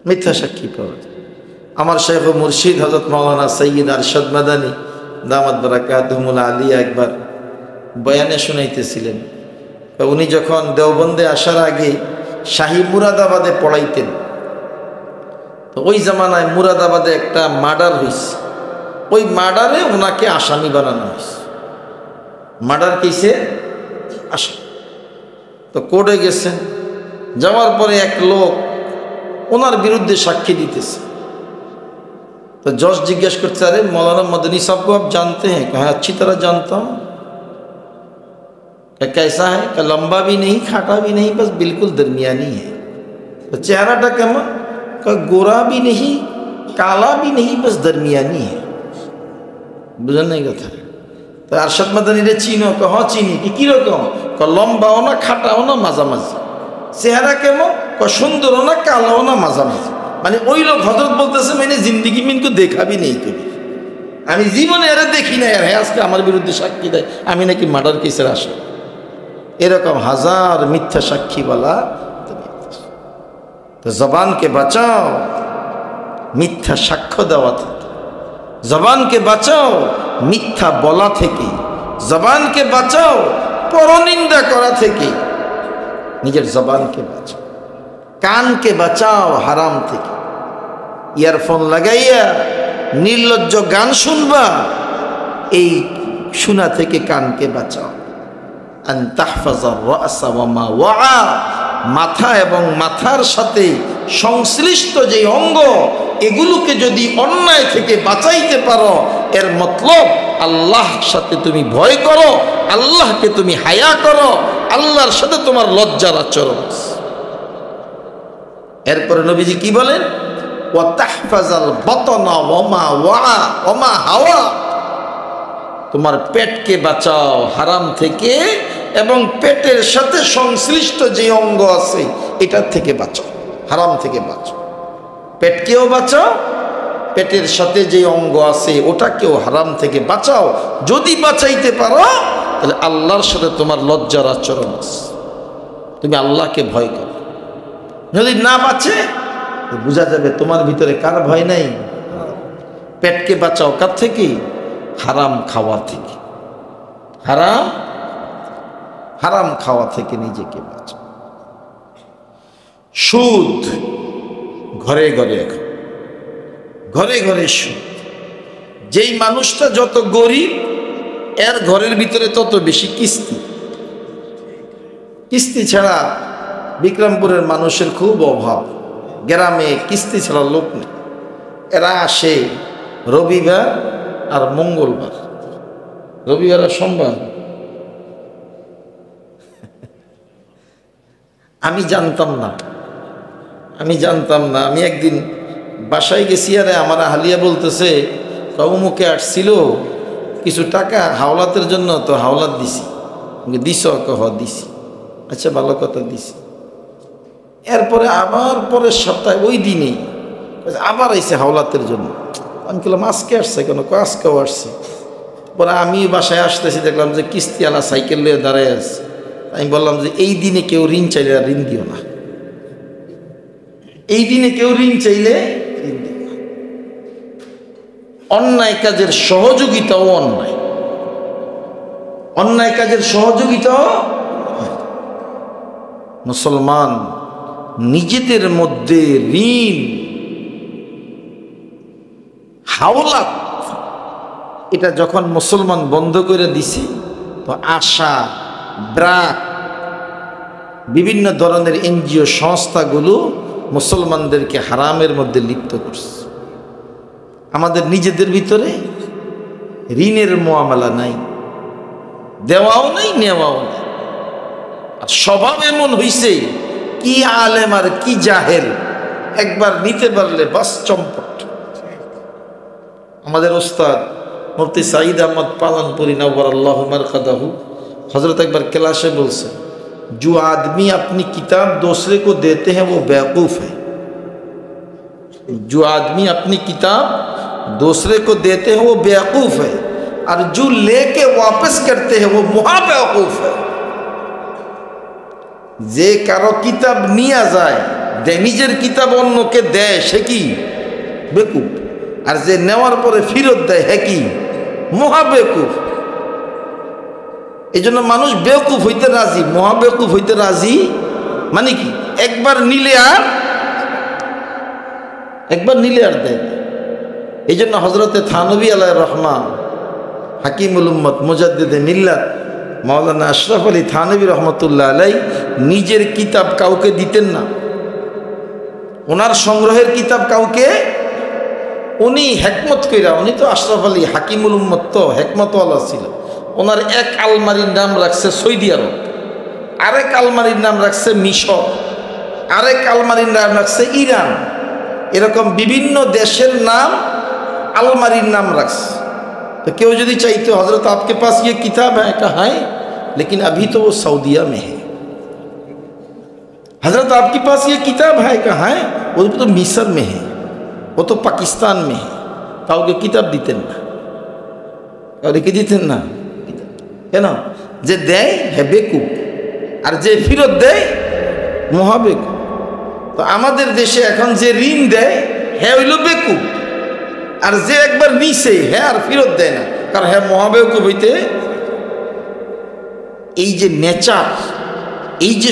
মিথ্যা সাক্ষী পাওয়া যায়। আমার শেখ ও মুর্শিদ হযরত মাওলানা সৈয়দ আরশাদ মাদানী দামাত বারাকাতুহুল আলিয়া একবার বয়ানে শুনাইতেছিলেন। উনি যখন দেওবন্দে আসার আগে শাহী মুরাদাবাদে পড়াইতেন, তো ওই জামানায় মুরাদাবাদে একটা মার্ডার হয়েছে, ওই মার্ডারে ওনাকে আসামি বানানো হয়েছে। মার্ডার কেসে আসামি। তো কোর্টে গেছেন, যাওয়ার পরে এক লোক ওনার বিরুদ্ধে সাক্ষী দিতেছে। तो जज जिज्ञास करते अरे मौलाना मदनी साहब को आप जानते हैं? कहा अच्छी तरह जानता हूँ। क्या कैसा है? क्या लंबा भी नहीं खाटा भी नहीं, बस बिल्कुल दरमियानी है। तो चेहराटा केमन? क्या गोरा भी नहीं काला भी नहीं, बस दरमियानी है। बुझेन नहीं कथा। तो अरशद मदनी रे चिनो? कहा हाँ चिनी। कि रकम? क्या लंबाओ ना खाटाओ ना माझामाझी। चेहरा केमन? क्या सुंदर ना कालाओ ना माझामाझी। মানে ওই লোক হযরত বলতেছে মানে জিন্দেগি में इनको देखा भी नहीं कभी, আমি জীবনে এর দেখি না, এর আজকে আমার বিরুদ্ধে সাক্ষী দেয় আমি নাকি মার্ডার কেসের আসামি। এরকম হাজার মিথ্যা সাক্ষী বলা। তো জবানকে বাঁচাও মিথ্যা সাক্ষ্য দেওয়া থেকে, জবানকে বাঁচাও মিথ্যা বলা থেকে, জবানকে বাঁচাও পরনিন্দা করা থেকে। নিজের জবানকে বাঁচাও, কানকে বাঁচাও হারাম থেকে। ইয়ারফোন লাগাইয়া নির্লজ্জ গান শুনবা, এই শোনা থেকে কানকে বাঁচাও। আন তাহফাজার রাসা ওয়া মা ওয়া, মাথা এবং মাথার সাথে সংশ্লিষ্ট যে অঙ্গ, এগুলোকে যদি অন্যায় থেকে বাঁচাইতে পারো, এর মতলব আল্লাহর সাথে তুমি ভয় করো, আল্লাহকে তুমি হায়া করো, আল্লাহর সাথে তোমার লজ্জার আচরণ। এরপরে নবীজি কি বলেন? ওয়া তাহফাজাল বাতনা ওয়া মা ওয়া ওয়া মা হাওয়া, তোমার পেটকে বাঁচাও হারাম থেকে এবং পেটের সাথে সংশ্লিষ্ট যে অঙ্গ আছে এটার থেকে বাঁচাও, হারাম থেকে বাঁচাও। পেটকেও বাঁচাও, পেটের সাথে যে অঙ্গ আছে ওটাকেও হারাম থেকে বাঁচাও। যদি বাঁচাইতে পারো তাহলে আল্লাহর সাথে তোমার লজ্জার আচরণ আছে, তুমি আল্লাহকে ভয় করো। যদি না বাঁচে বোঝা যাবে তোমার ভিতরে কার ভয় নাই। পেটকে বাঁচাও কার থেকে? হারাম খাওয়া থেকে। হারাম হারাম খাওয়া থেকে নিজেকে বাঁচাও। সুদ ঘরে ঘরে, এখন ঘরে ঘরে সুদ। যেই মানুষটা যত গরিব এর ঘরের ভিতরে তত বেশি কিস্তি। কিস্তি ছাড়া বিক্রমপুরের মানুষের খুব অভাব, গ্রামে কিস্তি ছাড়া লোক নেই। এরা আসে রবিবার আর মঙ্গলবার, রবিবার আর সোমবার। আমি জানতাম না, আমি একদিন বাসায় গেছি, আরে আমার হালিয়া বলতেছে অমুকে আসছিল কিছু টাকা হাওলাতের জন্য, তো হাওলাত দিছি। দিস? কহ দিছি। আচ্ছা ভালো কথা, দিছি। এরপরে আবার পরের সপ্তাহে ওই দিনেই আবার আইসে হাওলাতের জন্য। আমি বললাম আজকে আসছে কেন? আজকেও আসছে। পরে আমি বাসায় আসতেছি, দেখলাম যে কিস্তিওয়ালা সাইকেল নিয়ে দাঁড়ায় আছে। আমি বললাম যে এই দিনে কেউ ঋণ চাইলে ঋণ দিও না, এই দিনে কেউ ঋণ চাইলে ঋণ দিও না। অন্যায় কাজের সহযোগিতাও অন্যায়, অন্যায় কাজের সহযোগিতাও। মুসলমান নিজেদের মধ্যে ঋণ হাওলাত এটা যখন মুসলমান বন্ধ করে দিছে, তো আশা ব্রাক বিভিন্ন ধরনের এনজিও সংস্থাগুলো মুসলমানদেরকে হারামের মধ্যে লিপ্ত করছে। আমাদের নিজেদের ভিতরে ঋণের মুআমালা নাই, দেওয়াও নাই নেওয়াও নাই। আর স্বভাব এমন হইছে, কি আলেম আর কি জাহেল, একবার নিতে পারলে বাস চম্পট। আমাদের ওস্তাদ মুফতি সাঈদ আহমদ পালানপুরি নওয়ারাল্লাহু মারকাদাহু हजरत एक बार क्लासे बोलते, जो आदमी अपनी किताब दूसरे को देते हैं वो बेवकूफ़ है। जो आदमी अपनी किताब दूसरे को देते हैं वो बेवकूफ़ है, और जो लेके वापस करते हैं वो महा बेवकूफ़ है। जे कारो किताब निया जाए নিজের কিতাব অন্যকে দেয় সে কি বেকুব, আর যে নেওয়ার পরে ফেরত দেয় হ্যাঁ কি মহা বেকুব। এই জন্য মানুষ বেকুব হইতে রাজি, মহা বেকুব হইতে রাজি মানে কি একবার নিলে আর দেয়। এই জন্য হজরতে থানবী আলাইহির রহমা, হাকিমুল উম্মত, মুজাদ্দিদে মিল্লাত মাওলানা আশরাফ আলী থানবী রহমতুল্লাহ আলাই নিজের কিতাব কাউকে দিতেন না। ওনার সংগ্রহের কিতাব কাউকে, উনি হেকমত কইরা, উনি তো আশরাফ আলী হাকিমুল উম্মত তো হেকমতওয়ালা ছিল। ওনার এক আলমারির নাম রাখছে সৌদি আরব, আরেক আলমারির নাম রাখছে মিশর, আরেক আলমারির নাম রাখছে ইরান। এরকম বিভিন্ন দেশের নাম আলমারির নাম রাখছে। तो क्यों यदि चाहिए तो हजरत आपके पास ये किताब है, कहा है लेकिन अभी तो वो सऊदीया में है। हजरत आपके पास ये किताब है, कहा है वो तो मिस्र में है, वो तो पाकिस्तान में है। काउके किताब दीतें ना, काउके दीतें ना, है ना। जे दे है बेकुब और जे फिरत दे महा बेकुब। तो आमादेर देशे एखन जे ऋण दे है हইলো बेकुब, আর যে একবার নিছে হ্যাঁ আর ফেরত দেয় না, কারণ হ্যাঁ মহাবেকুব হইতে। এই যে নেচার, এই যে